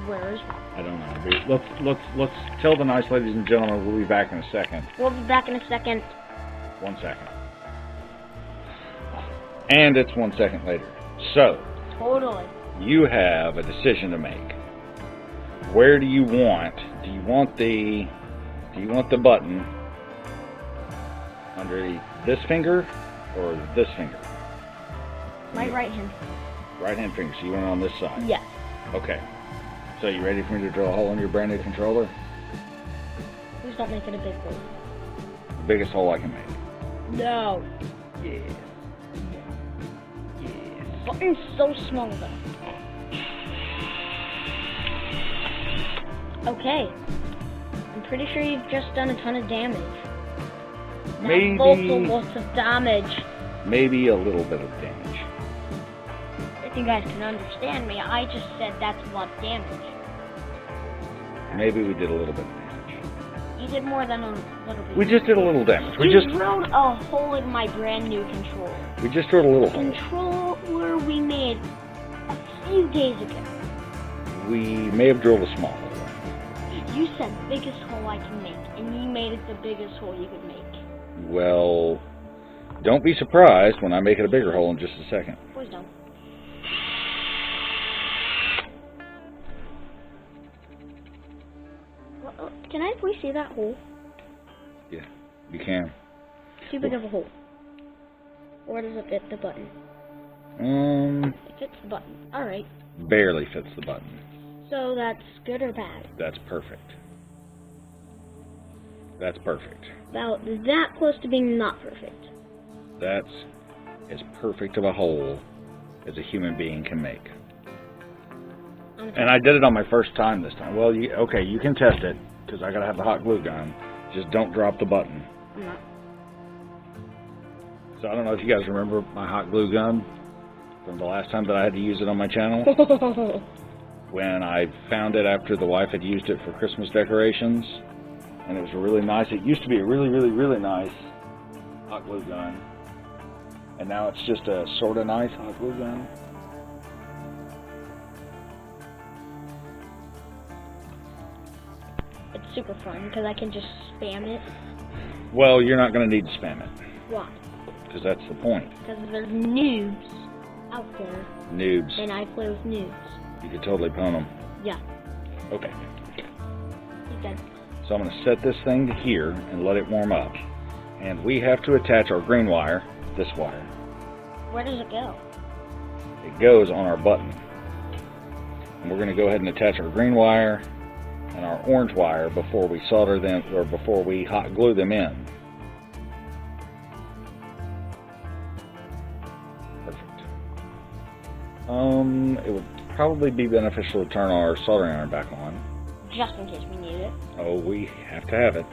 Where is it? I don't know. Let's tell the nice ladies and gentlemen we'll be back in a second. We'll be back in a second. 1 second. And it's 1 second later. So Totally. you have a decision to make. Where do you want? Do you want the button under this finger or this finger? My right hand. Right hand finger. So you want it on this side? Yes. Okay. So you ready for me to drill a hole in your brand new controller? Please don't make it a big hole. The biggest hole I can make. No. Yeah. The button's so small though. Okay. I'm pretty sure you've just done a ton of damage. Maybe. Lots of damage. Maybe a little bit of damage. If you guys can understand me, I just said that's a lot of damage. Maybe we did a little bit of damage. You did more than a little bit. We just did a little damage. You drilled a hole in my brand new controller. We just drilled a little hole. Controller we made a few days ago. We may have drilled a small hole. You said biggest hole I can make, and you made it the biggest hole you could make. Well, don't be surprised when I make it a bigger hole in just a second. Please don't. Can I please see that hole? Yeah, you can. Too big of a hole. Or does it fit the button? It fits the button. Alright. Barely fits the button. So that's good or bad? That's perfect. That's perfect. About that close to being not perfect. That's as perfect of a hole as a human being can make. And I did it on my first time this time. Well, okay, you can test it, because I gotta have the hot glue gun. Just don't drop the button. I'm not. So I don't know if you guys remember my hot glue gun from the last time that I had to use it on my channel. When I found it after the wife had used it for Christmas decorations. And it was really nice. It used to be a really, really, really nice hot glue gun. And now it's just a sort of nice hot glue gun. It's super fun because I can just spam it. Well, you're not going to need to spam it. Why? Because that's the point. Because there's noobs out there. Noobs. And I play with noobs. You could totally pwn them. Yeah. Okay. You can. So I'm going to set this thing to here and let it warm up. And we have to attach our green wire, this wire. Where does it go? It goes on our button. And we're going to go ahead and attach our green wire and our orange wire before we solder them, or before we hot glue them in. Perfect. It would probably be beneficial to turn our soldering iron back on. Just in case we need it. Oh, we have to have it.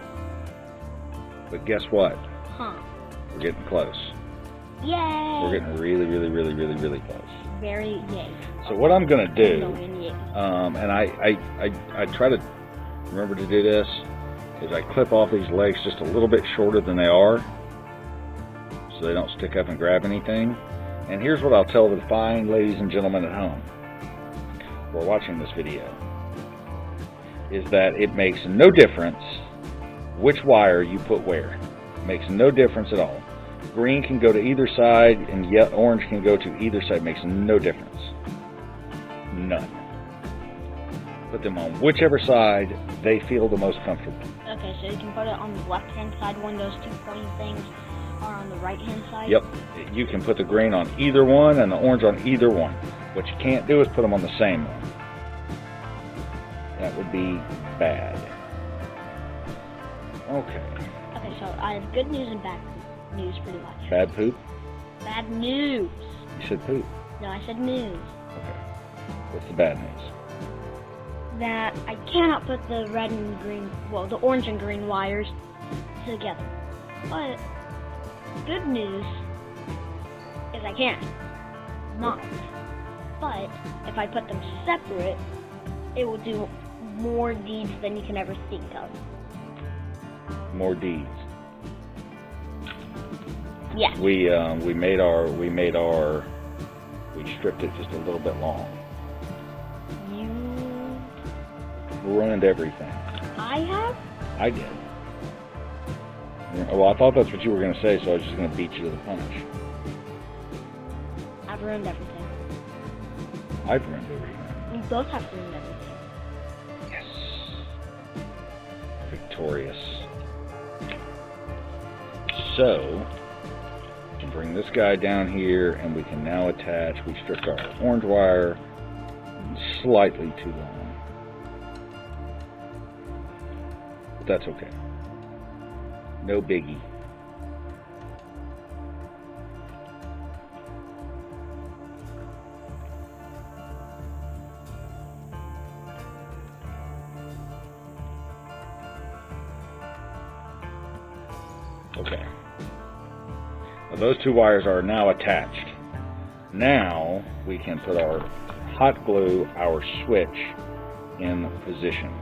But guess what? Huh. We're getting close. Yay! We're getting really, really, really, really, really close. Very yay. So what I'm going to do, Yay. and I try to remember to do this, is I clip off these legs just a little bit shorter than they are, so they don't stick up and grab anything. And here's what I'll tell the fine ladies and gentlemen at home who are watching this video, is that it makes no difference which wire you put where. It makes no difference at all. Green can go to either side, and orange can go to either side. It makes no difference. None. Put them on whichever side they feel the most comfortable. Okay, so you can put it on the left-hand side when those two pointing things are on the right-hand side? Yep. You can put the green on either one and the orange on either one. What you can't do is put them on the same one. That would be bad. Okay. Okay, so I have good news and bad news pretty much. Bad poop? Bad news. You said poop. No, I said news. Okay. What's the bad news? That I cannot put the red and green, well, the orange and green wires together. But good news is I can. Not. But if I put them separate, it will do more deeds than you can ever think of. More deeds. Yeah. We stripped it just a little bit long. You... Ruined everything. I have? I did. Well, I thought that's what you were going to say, so I was just going to beat you to the punch. I've ruined everything. I've ruined everything. We both have ruined everything. Yes. Victorious. So, we can bring this guy down here, and we can now attach. We stripped our orange wire slightly too long. But that's okay. No biggie. Okay. Now those two wires are now attached. Now we can put our hot glue, our switch, in position.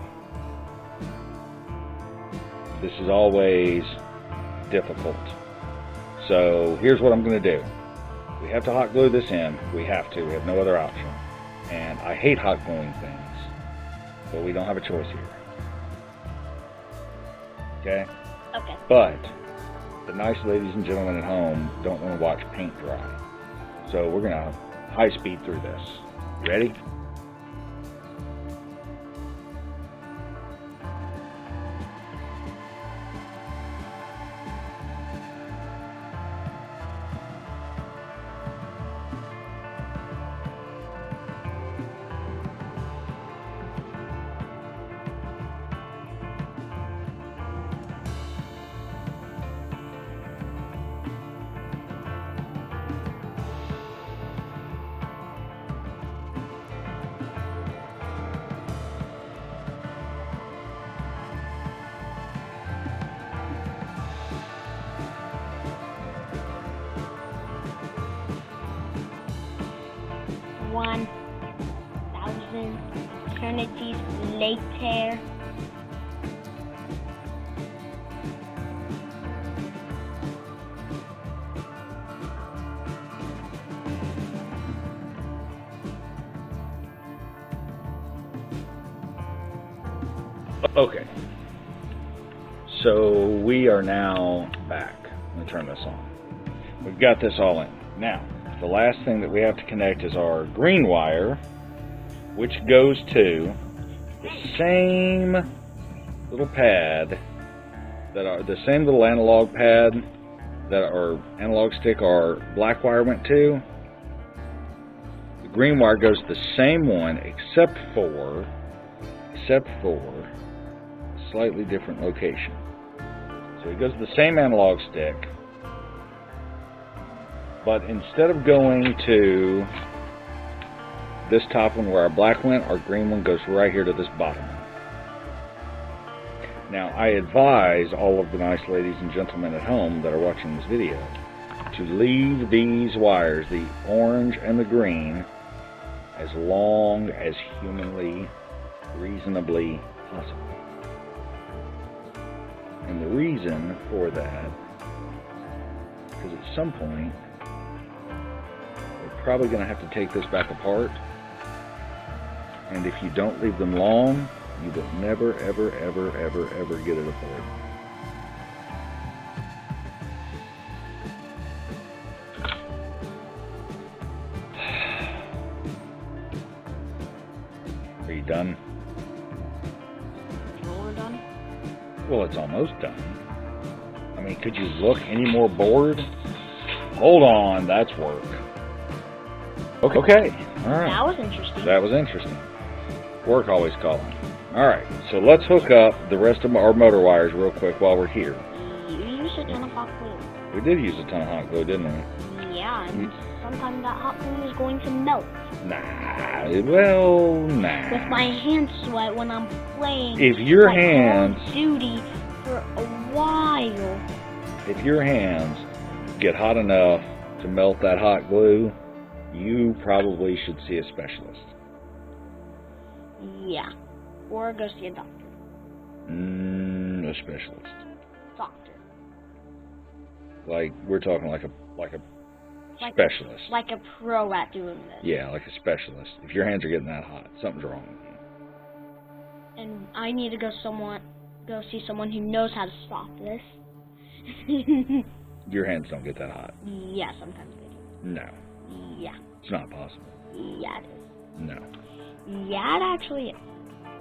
This is always difficult. So here's what I'm going to do. We have to hot glue this in. We have to. We have no other option. And I hate hot gluing things, but we don't have a choice here. Okay? Okay. But the nice ladies and gentlemen at home don't want to watch paint dry. So we're going to high speed through this. You ready? One thousand eternities later. Okay. So we are now back. Let me turn this on. We've got this all in. Now, the last thing that we have to connect is our green wire, which goes to the same little pad that are the same little analog pad that our analog stick our black wire went to. The green wire goes to the same one except for a slightly different location. So it goes to the same analog stick, but instead of going to this top one where our black went, our green one goes right here to this bottom one. Now, I advise all of the nice ladies and gentlemen at home that are watching this video to leave these wires, the orange and the green, as long as humanly, reasonably possible. And the reason for that, because at some point, we're probably going to have to take this back apart. And if you don't leave them long, you will never, ever, ever, ever, ever get it apart. Are you done? We're done. Well, it's almost done. I mean, could you look any more bored? Hold on, that's work. Okay, all right. That was interesting. That was interesting. Work always calling. All right, so let's hook up the rest of our motor wires real quick while we're here. You used a ton of hot glue. We did use a ton of hot glue, didn't we? Yeah, and sometimes that hot glue is going to melt. Nah, well, nah. With my hands sweat when I'm playing. If your like hands, Call of Duty for a while. if your hands get hot enough to melt that hot glue, you probably should see a specialist. Yeah, or go see a doctor. A specialist. Doctor. Like we're talking like a specialist. Like a pro at doing this. Yeah, like a specialist. If your hands are getting that hot, something's wrong with you. And I need to go see someone who knows how to stop this. Your hands don't get that hot. Yeah, sometimes they do. No. Yeah. It's not possible. Yeah, it is. No. Yeah, it actually is.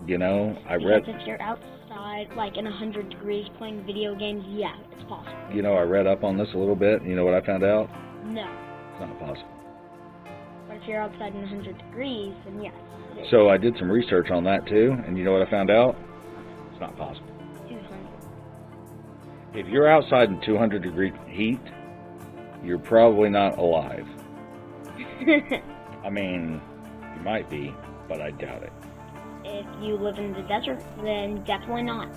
You know, I read... Because if you're outside, like in 100 degrees playing video games, yeah, it's possible. You know, I read up on this a little bit. You know what I found out? No. It's not possible. But if you're outside in 100 degrees, then yes, it is. So I did some research on that too, and you know what I found out? It's not possible. 200. If you're outside in 200 degree heat, you're probably not alive. I mean, you might be, but I doubt it. If you live in the desert, then definitely not.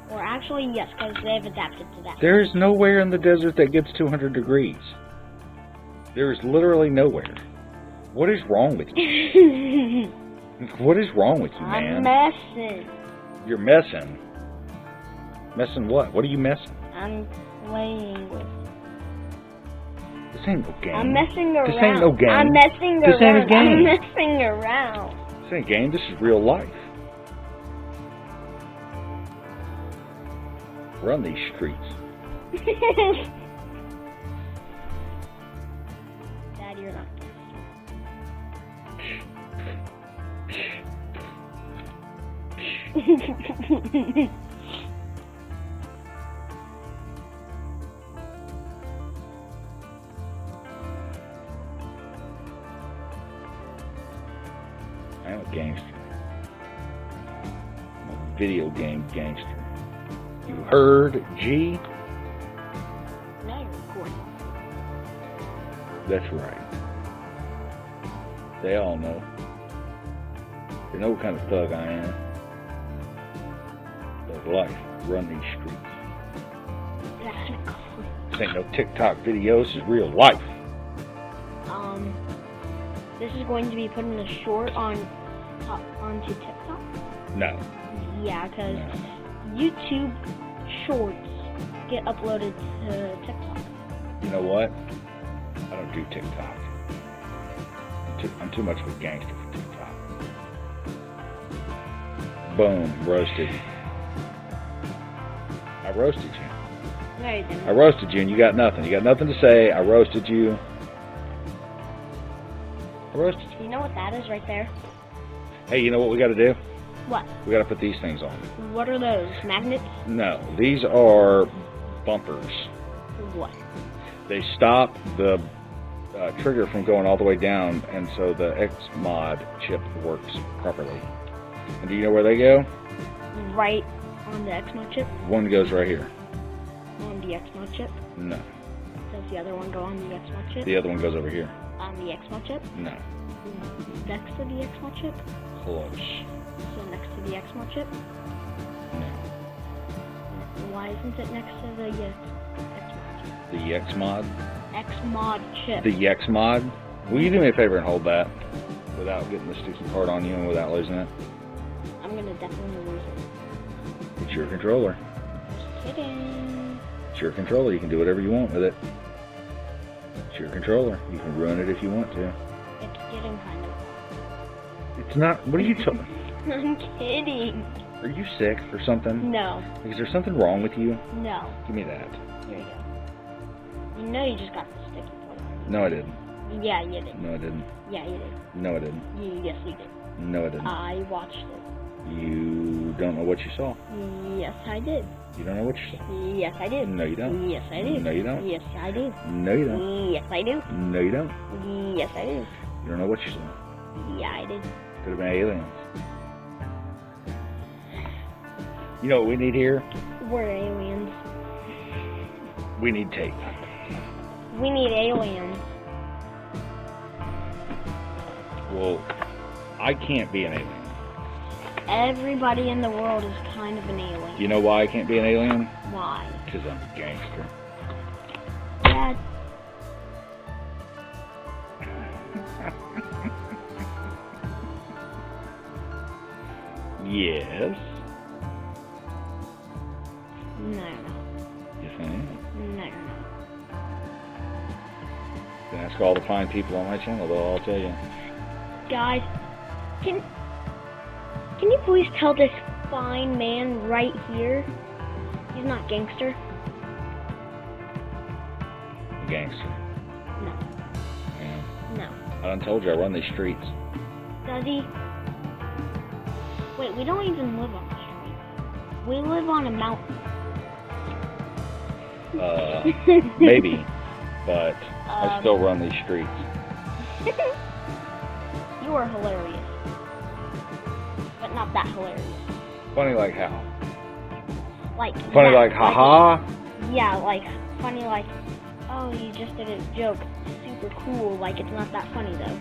Or actually, yes, because they've adapted to that. There is nowhere in the desert that gets 200 degrees. There is literally nowhere. What is wrong with you? What is wrong with you, man? I'm messing. You're messing. Messing what? What are you messing? I'm playing with. This ain't no game. I'm messing around. This ain't no game. I'm messing This around. ain't a game. I'm messing around. This ain't a game. This is real life. Run these streets. Dad, you're not. I'm a gangster. I'm a video game gangster. You heard, G? Now you're recording. That's right. They all know. They know what kind of thug I am. Thug life. Run these streets. This ain't no TikTok videos. This is real life. This is going to be put in a short onto TikTok. No. Yeah, because No. YouTube Shorts get uploaded to TikTok. You know what? I don't do TikTok. I'm too much of a gangster for TikTok. Boom. Roasted. I roasted you. No, you didn't. I roasted you and you got nothing. You got nothing to say. I roasted you. I roasted you. You know what that is right there? Hey, you know what we got to do? What? We got to put these things on. What are those? Magnets? No, these are bumpers. What? They stop the trigger from going all the way down, and so the XMOD chip works properly. And do you know where they go? Right on the XMOD chip? One goes right here. On the XMOD chip? No. Does the other one go on the XMOD chip? The other one goes over here. On the XMOD chip? No. Next to the XMOD chip? Close. So next to the XMOD chip? No. Why isn't it next to the XMOD chip? The XMOD? XMOD chip. The XMOD? Will you do me a favor and hold that without getting the sticky part on you and without losing it? I'm gonna definitely lose it. It's your controller. Just kidding. It's your controller. You can do whatever you want with it. It's your controller. You can ruin it if you want to. It's getting kind of. It's not. What are you talking? I'm kidding. Are you sick or something? No. Is there something wrong with you? No. Give me that. Here you go. You know you just got the sticky part. No, I didn't. Yeah, you did. No, I didn't. Yeah, you did. No, I didn't. Yes, you did. No, I didn't. I watched it. You don't know what you saw. Yes, I did. You don't know what you saw. Yes, I did. No, you don't. Yes, I do. No, you don't. Yes, I do. No, you don't. Yes, I do. No, you don't. Yes, I do. You don't know what you saw. Yeah, I did. Could have been aliens. You know what we need here? We're aliens. We need tape. We need aliens. Well, I can't be an alien. Everybody in the world is kind of an alien. You know why I can't be an alien? Why? Because I'm a gangster. Dad. Yes. No, you're not. Yes, I am. No, you're not. Then ask all the fine people on my channel. They'll all tell you. Guys, can you please tell this fine man right here? He's not gangster. I'm a gangster. No. Yeah. No. I done told you I run these streets. Does he? Wait, we don't even live on the street. We live on a mountain. Maybe, but I still run these streets. You are hilarious. But not that hilarious. Funny like how? Like Funny yeah, like haha? Yeah, like funny like, oh, you just did a joke. Super cool. Like it's not that funny though.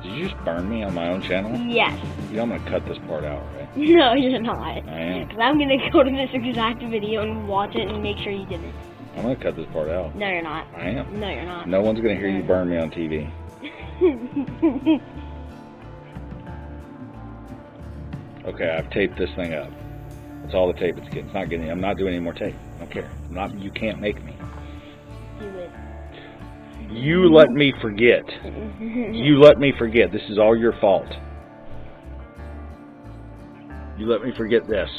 Did you just burn me on my own channel? Yes. You know I'm gonna cut this part out, right? No, you're not. I am. Because I'm gonna go to this exact video and watch it and make sure you didn't. I'm gonna cut this part out. No, you're not. I am. No, you're not. No one's gonna hear you burn me on TV. Okay, I've taped this thing up. That's all the tape it's getting. It's not getting. I'm not doing any more tape. I don't care. You can't make me. Do it. You let me forget. You let me forget. This is all your fault. You let me forget this.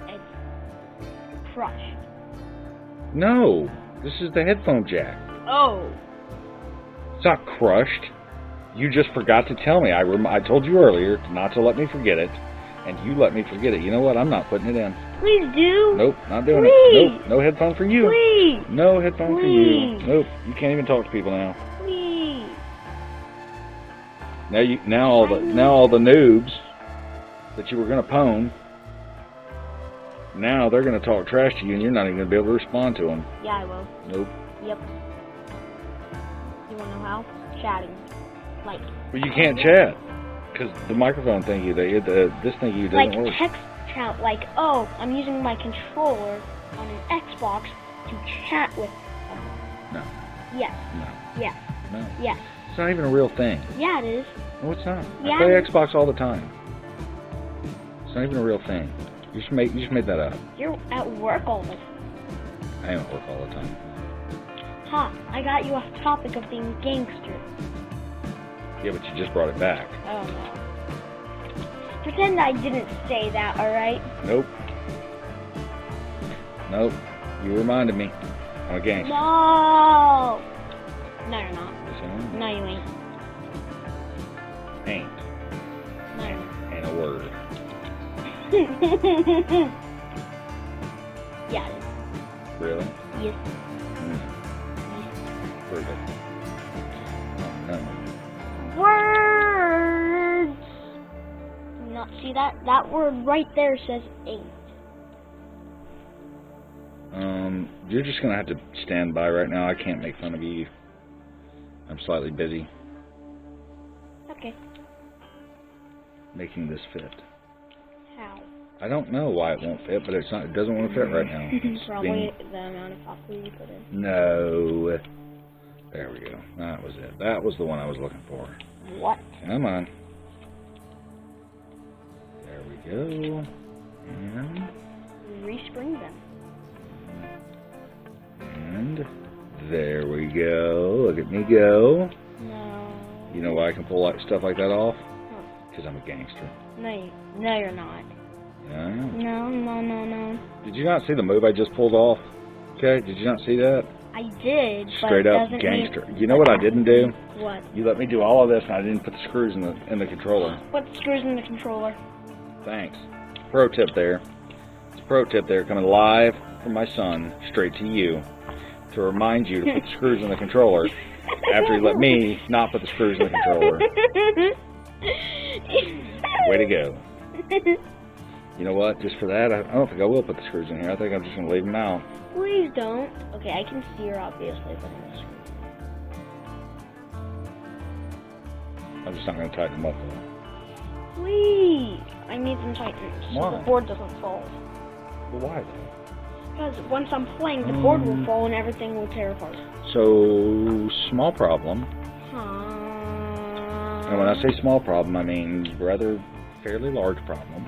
It's crushed. No, this is the headphone jack. Oh. It's not crushed. You just forgot to tell me. I told you earlier not to let me forget it, and you let me forget it. You know what? I'm not putting it in. Please do. Nope, not doing Please. it. Nope, no headphone for you. Please. No headphone for you. Please. Nope, you can't even talk to people now. Please. Now all the noobs that you were gonna pwn, now they're gonna talk trash to you, and you're not even gonna be able to respond to them. Yeah, I will. Nope. Yep. You wanna know how? Chatting. Like. Well, you can't chat because the microphone thingy, this thingy doesn't like work. text chat. Like, oh, I'm using my controller on an Xbox to chat with someone. No. Yes. No. Yes. No. Yes. It's not even a real thing. Yeah, it is. No, it's not. Yeah. I play Xbox all the time. It's not even a real thing. You just made that up. You're at work all the time. I am at work all the time. Ha! I got you off topic of being gangster. Yeah, but you just brought it back. Oh no. Pretend I didn't say that, alright? Nope. Nope. You reminded me. I'm a gangster. No! No, you're not. Yes, I am. No, you ain't. Ain't. No, you're not. Ain't a word. Yeah, it is. Really? Yes. Prove it. Oh, no. Words! Not see that? That word right there says ain't. You're just gonna have to stand by right now. I can't make fun of you. I'm slightly busy Okay. making this fit. How? I don't know why it won't fit, but it doesn't want to fit right now. It's Probably the amount of coffee you put in. No. There we go. That was it. That was the one I was looking for. What? Come on. There we go. And Respring them. there we go. Look at me go. No. You know why I can pull stuff like that off? Huh. Because I'm a gangster. No, you're not. Yeah. No. Did you not see the move I just pulled off? Okay, did you not see that? I did, but Straight it up doesn't gangster. mean... You know what I didn't do? What? You let me do all of this and I didn't put the screws in the controller. Put the screws in the controller. Thanks. Pro tip there. It's a pro tip there coming live from my son straight to you to remind you to put the screws in the controller after you let me not put the screws in the controller. Way to go. You know what? Just for that, I don't think I will put the screws in here. I think I'm just going to leave them out. Please don't. Okay, I can steer, obviously, but I'm just... I'm just not going to tighten them up, though. Please! I need them tightened so Why? the board doesn't fall. Well, why, though? Because once I'm playing, the board will fall and everything will tear apart. So, small problem. Huh. And when I say small problem, I mean rather fairly large problem.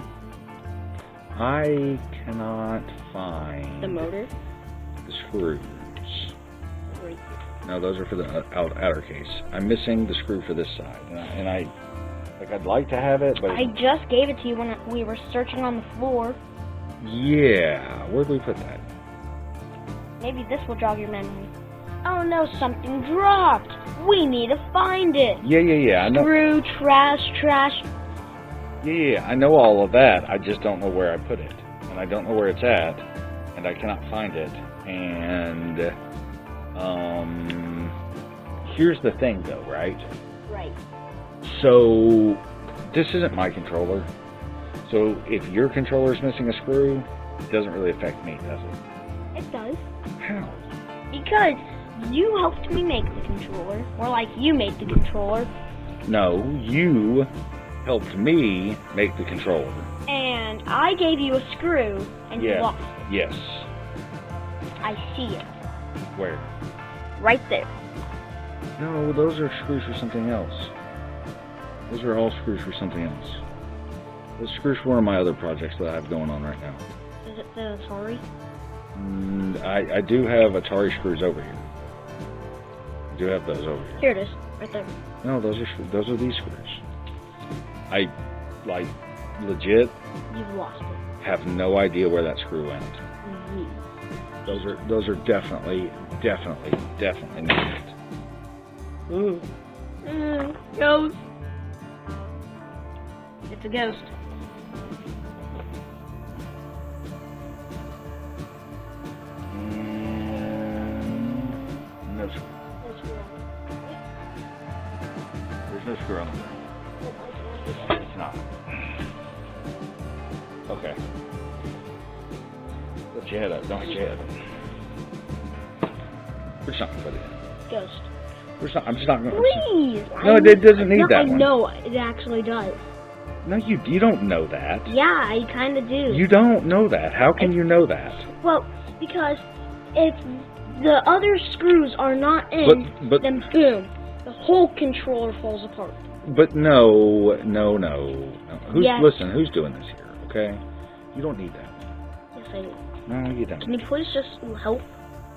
I cannot find The motor? the screws. Right. No, those are for the outer case. I'm missing the screw for this side, and I'd like to have it, but I just gave it to you when we were searching on the floor. yeah, where'd we put that? Maybe this will jog your memory. Oh no, something dropped! We need to find it! Yeah, I know. Screw, trash. Yeah, I know all of that. I just don't know where I put it, and I don't know where it's at, and I cannot find it. And here's the thing, though, right? Right. So this isn't my controller. So if your controller's missing a screw, it doesn't really affect me, does it? It does. How? Because you helped me make the controller. More like you made the controller. No, you helped me make the controller. And I gave you a screw, and you lost it. Yes. I see it. Where? Right there. No, those are screws for something else. Those are all screws for something else. Those screws for one of my other projects that I have going on right now. Is it the Atari? I do have Atari screws over here. I do have those over here. Here it is, right there. No, those are these screws. I, legit You've lost it. have no idea where that screw went. Mm-hmm. Those are definitely not it. Ooh. Ghost. It's a ghost. No screw. There's no screw on there. It's not. Okay. Lift your head up. Don't hit your head. We're just not gonna put it in. Ghost. I'm just not gonna. Please. No, it doesn't need that one. No, it actually does. No, you don't know that. Yeah, I kind of do. You don't know that. How can you know that? Well, because if the other screws are not in, But then boom, the whole controller falls apart. But no. Yes. Listen, who's doing this here? Okay, you don't need that. Yes, I do. No, you don't. Can you please just help?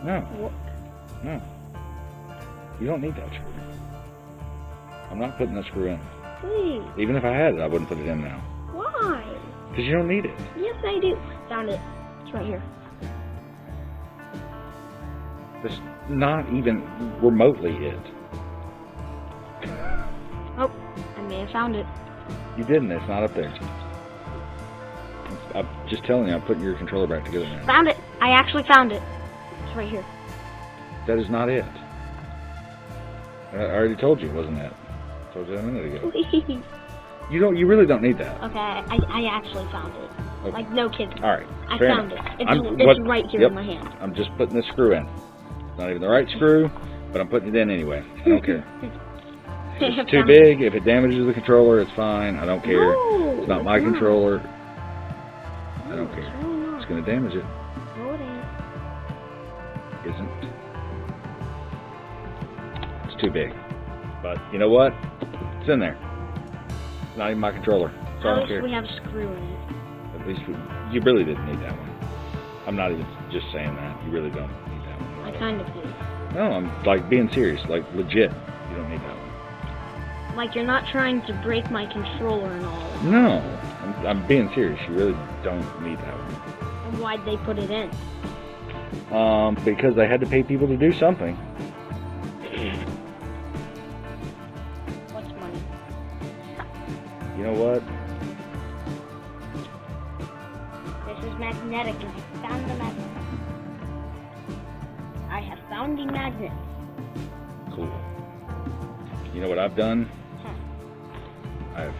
No. Work? No. You don't need that screw. I'm not putting that screw in. Please. Even if I had it, I wouldn't put it in now. Why? Because you don't need it. Yes, I do. Found it. It's right here. It's not even remotely it. Oh, I may have found it. You didn't. It's not up there. I'm just telling you, I'm putting your controller back together now. Found it. I actually found it. It's right here. That is not it. I already told you it wasn't it. I told you that a minute ago. Please. You really don't need that. Okay, I actually found it. Okay. Like, no kidding. All right. I fair found enough. it. It's right here in my hand. I'm just putting the screw in. It's not even the right screw, but I'm putting it in anyway. I don't care. If it's too big. If it damages the controller, it's fine. I don't care. No, It's not my controller. I don't No, care. it's really not. It's going to damage it. No, it ain't. Isn't. It's too big. But you know what? It's in there. It's not even my controller. So I don't care. We have a screw in it. At least you really didn't need that one. I'm not even just saying that. You really don't need that one. I kind of do. No, I'm being serious. Legit. You don't need that one. Like, you're not trying to break my controller and all that. No. I'm being serious. You really don't need that one. And why'd they put it in? Because they had to pay people to do something. What's money? You know what? This is magnetic. I found the magnet. I have found the magnet. Cool. You know what I've done? Huh. I've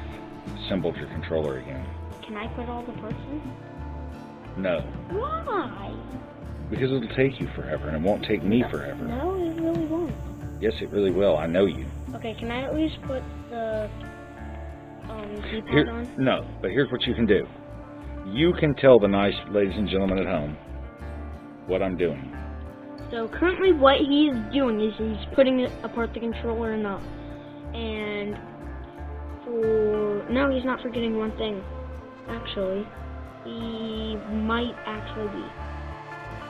assembled your controller again. Can I put all the parts in? No. Why? Because it'll take you forever, and it won't take me forever. No, it really won't. Yes, it really will. I know you. Okay, can I at least put the keypad Here, on? no, but here's what you can do. You can tell the nice ladies and gentlemen at home what I'm doing. So currently what he's doing is he's putting apart the controller enough. And no, he's not forgetting one thing. Actually, he might actually be.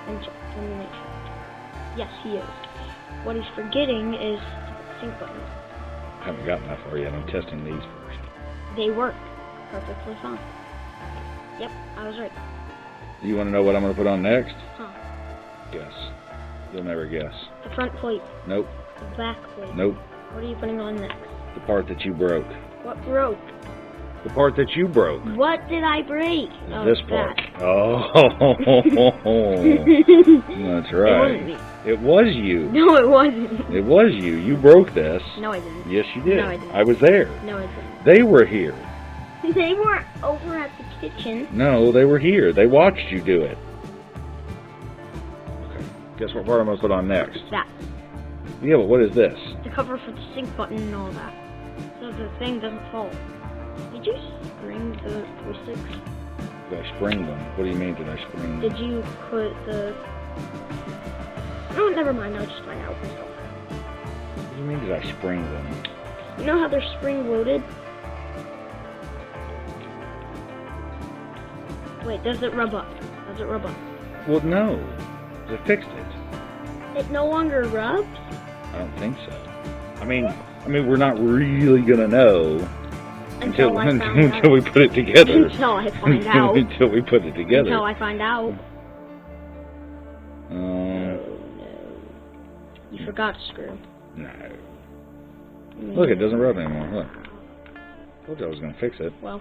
Let me make sure. Yes, he is. What he's forgetting is the sync button. I haven't gotten that far yet. I'm testing these first. They work perfectly fine. Yep, I was right. Do you want to know what I'm going to put on next? Huh. Guess. You'll never guess. The front plate. Nope. The back plate. Nope. What are you putting on next? The part that you broke. What broke? The part that you broke. What did I break? Oh, This part. that. Oh. That's right. It wasn't me. It was you. No, it wasn't. It was you. You broke this. No, I didn't. Yes, you did. No, I didn't. I was there. No, I didn't. They were here. They weren't over at the kitchen. No, they were here. They watched you do it. Okay. Guess what part I'm going to put on next? That. Yeah, but what is this? The cover for the sync button and all that. So so the thing doesn't fall. Did you spring the joysticks? Did I spring them? What do you mean, did I spring them? Did you put the... Oh, never mind. I'll just find out myself. What do you mean, did I spring them? You know how they're spring-loaded? Wait, does it rub up? Does it rub up? Well, no. I fixed it. It no longer rubs? I don't think so. I mean, we're not really gonna know until we put it together. Until I find out. Until we put it together. Until I find out. Oh no. You forgot to screw. No. Look, it doesn't rub anymore. Look. Told you I was gonna fix it. Well.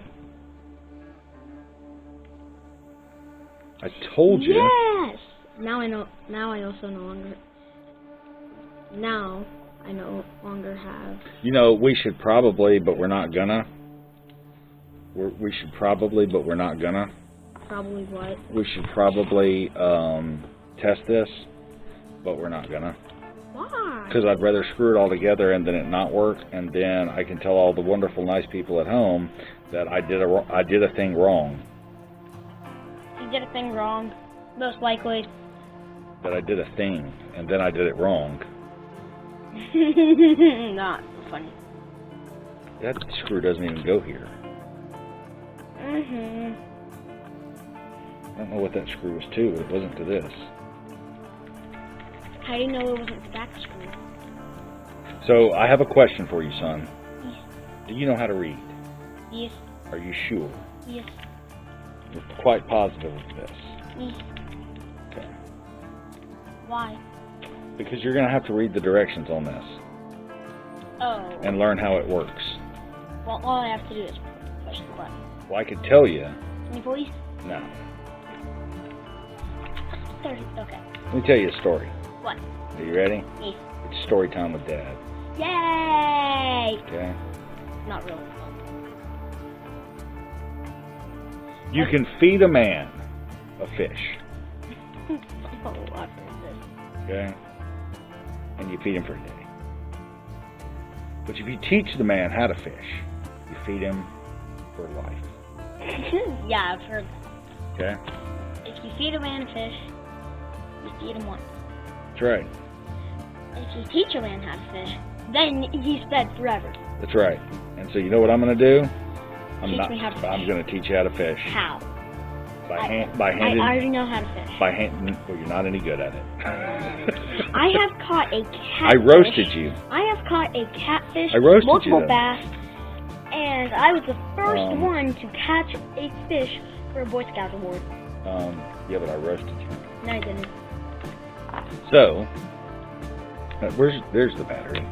I told you. Yes. Now I know. Now I also no longer. Now I no longer have. You know, we should probably, but we're not gonna. We should probably, but we're not gonna. Probably what? We should probably test this, but we're not gonna. Why? Because I'd rather screw it all together and then it not work, and then I can tell all the wonderful, nice people at home that I did a thing wrong. You did a thing wrong, most likely. That I did a thing, and then I did it wrong. Not funny. That screw doesn't even go here. Mhm. I don't know what that screw was to, but it wasn't to this. How do you know it wasn't the back screw? So, I have a question for you, son. Yes. Do you know how to read? Yes. Are you sure? Yes. You're quite positive of this. Yes. Okay. Why? Because you're going to have to read the directions on this. Oh. And learn how it works. Well, all I have to do is push the button. Well, I could tell you. Can you please? No. 30. Okay. Let me tell you a story. What? Are you ready? Yes. It's story time with Dad. Yay! Okay? Not really. You can feed a man a fish. Oh, I've heard this. Okay? And you feed him for a day. But if you teach the man how to fish, you feed him for life. Yeah, I've heard that. Okay? If you feed a man a fish, you feed him once. That's right. If you teach a man how to fish, then he's fed forever. That's right. And so you know what I'm going to do? Teach me how to fish. I'm going to teach you how to fish. How? By hand. I already know how to fish. By hand. Well, you're not any good at it. I have caught a catfish. I roasted you. I have caught a catfish, I roasted multiple you, bass, and I was the first one to catch a fish for a Boy Scout award. Yeah, but I roasted you. No, I didn't. So, there's the battery.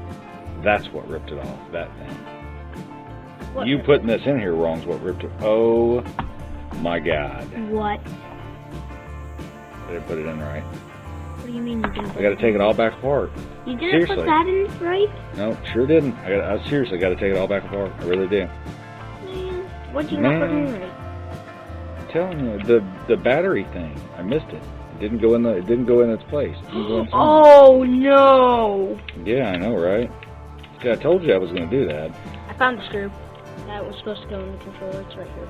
That's what ripped it off, that thing. What? You putting this in here wrong is what ripped it. Oh, my God. What? I didn't put it in right. What do you mean you didn't? I got to take it all back apart. You didn't Seriously. put that in right? No, sure didn't. I seriously got to take it all back apart. I really do. Man, what'd you not put in right? I'm telling you, the battery thing. I missed it. It didn't go in its place. It didn't go inside. Oh no! Yeah, I know, right? See, I told you I was going to do that. I found the screw that was supposed to go in the controller. It's right here.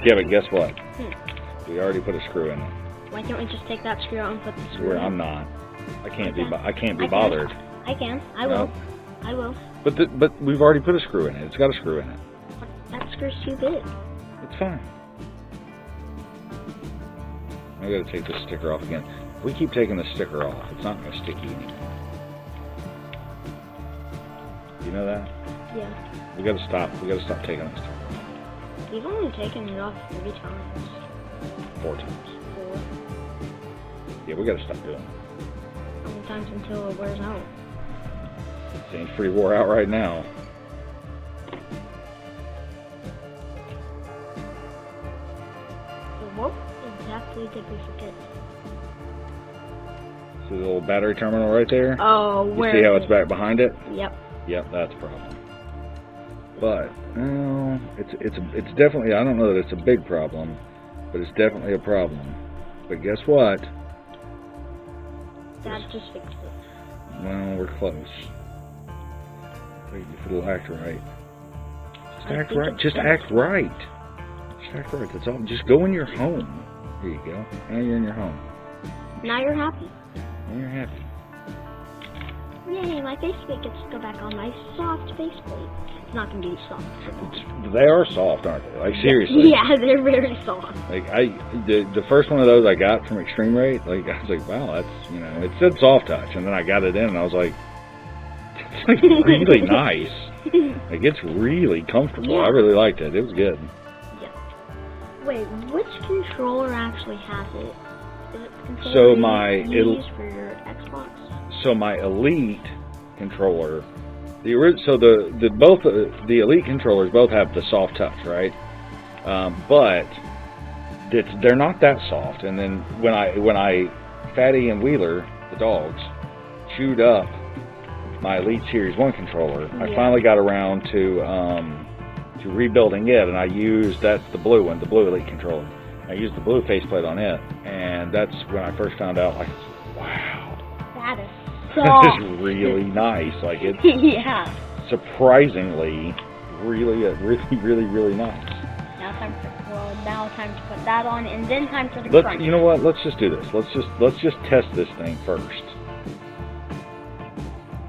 Yeah, but guess what? We already put a screw in it. Why can't we just take that screw out and put the screw in? I'm not. I can't be bothered. I can. I No. will. I will. But we've already put a screw in it. It's got a screw in it. That screw's too big. It's fine. I got to take this sticker off again. If we keep taking the sticker off, it's not going to sticky anymore. You know that? Yeah. We got to stop. We got to stop taking this sticker off. You've only taken it off 3 times. 4 times. 4. Yeah, we got to stop doing it. How many times until it wears out? Seems pretty wore out right now. So what exactly did we forget? See the little battery terminal right there? Oh, where? You see how it's back behind it? Yep. Yep, that's a problem. But well, it's definitely, I don't know that it's a big problem, but it's definitely a problem. But guess what? Dad just fixed it. Well, we're close. Wait, if it'll act right. Just I act think right. it's Just gonna- act right. Just act right. That's all. Just go in your home. Here you go. Now you're in your home. Now you're happy. Now you're happy. Yay, my faceplate gets to go back on my soft faceplate. It's not going to be soft. They are soft, aren't they? Like, seriously. Yeah, they're very soft. Like, the first one of those I got from Extreme Rate, like, I was like, wow, that's, you know, it said soft touch, and then I got it in, and I was like, it's like really nice. Like, it's really comfortable. Yeah. I really liked it. It was good. Yeah. Wait, which controller actually has it? Is it the controller So you use for your Xbox? So my Elite controller, the Elite controllers both have the soft touch, right? But they're not that soft. And then when I Fatty and Wheeler, the dogs, chewed up my Elite Series 1 controller, Yeah. I finally got around to rebuilding it, and that's the blue one, the blue Elite controller. I used the blue faceplate on it, and that's when I first found out, like, wow, That is this soft. is really nice. Like, it's Yeah. surprisingly really nice. Now time to put that on, and then time for the crunch. You know what? Let's just do this. Let's just test this thing first.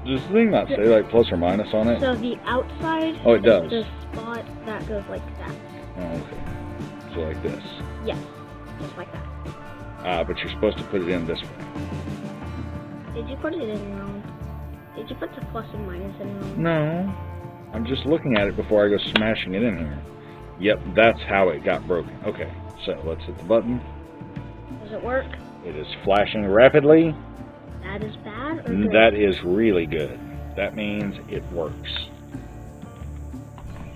Does the thing not say like plus or minus on it? So the outside Oh, it does. is the spot that goes like that. Oh, okay. So like this. Yes, just like that. But you're supposed to put it in this way. Did you put it in wrong? Did you put the plus and minus in wrong? No. I'm just looking at it before I go smashing it in here. Yep, that's how it got broken. Okay, so let's hit the button. Does it work? It is flashing rapidly. That is bad or good? That is really good. That means it works.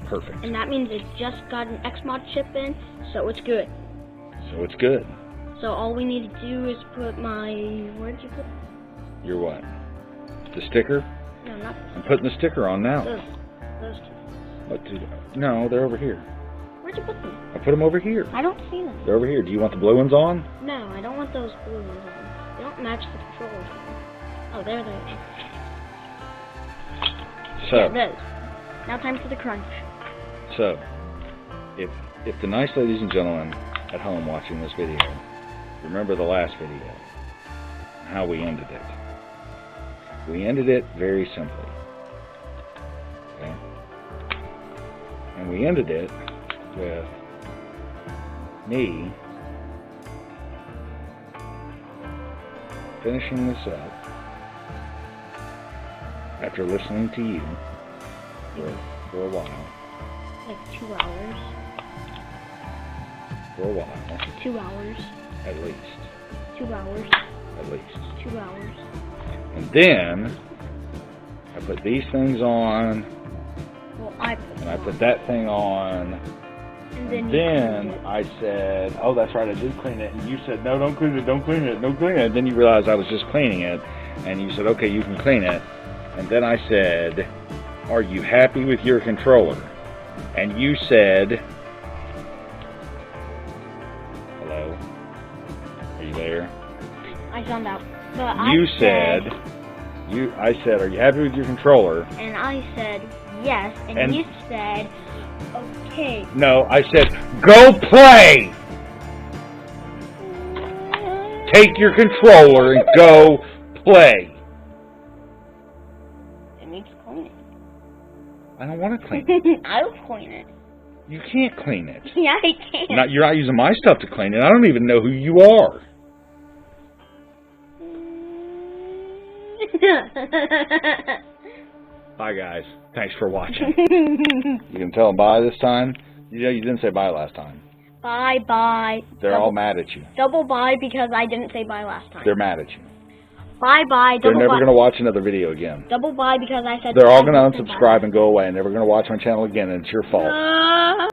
Perfect. And that means it just got an XMOD chip in, so it's good. So it's good. So all we need to do is put my... Where did you put... Your what? The sticker? No, not I'm putting the sticker on now. those two. No, they're over here. Where'd you put them? I put them over here. I don't see them. They're over here. Do you want the blue ones on? No, I don't want those blue ones on. They don't match the controllers. Oh, there they are. So, Yeah, those. Now time for the crunch. So, if the nice ladies and gentlemen at home watching this video remember the last video, how we ended it. We ended it very simply. Okay? And we ended it with me finishing this up after listening to you for a while. Like 2 hours. For a while, 2 hours. at least. 2 hours. At least. 2 hours. And then I put these things on, Well, I put and them I on. put that thing on, And and you then cleaned it. I said, oh, that's right, I did clean it. And you said, no, don't clean it, don't clean it, don't clean it. And then you realized I was just cleaning it, and you said, okay, you can clean it. And then I said, are you happy with your controller? And you said, hello? Are you there? I found out. But I said, are you happy with your controller? And I said yes, and And- you said okay. No, I said, go play! Take your controller and go play. It needs cleaning. I don't want to clean it. I'll clean it. You can't clean it. Yeah, I can. You're not using my stuff to clean it. I don't even know who you are. Bye, guys. Thanks for watching. You can tell them bye this time. You didn't say bye last time. Bye. They're all mad at you. Double bye because I didn't say bye last time. They're mad at you. Bye. They're Double never bye. going to watch another video again. Double bye because I said They're all bye. going to unsubscribe and go away and never going to watch my channel again, and it's your fault.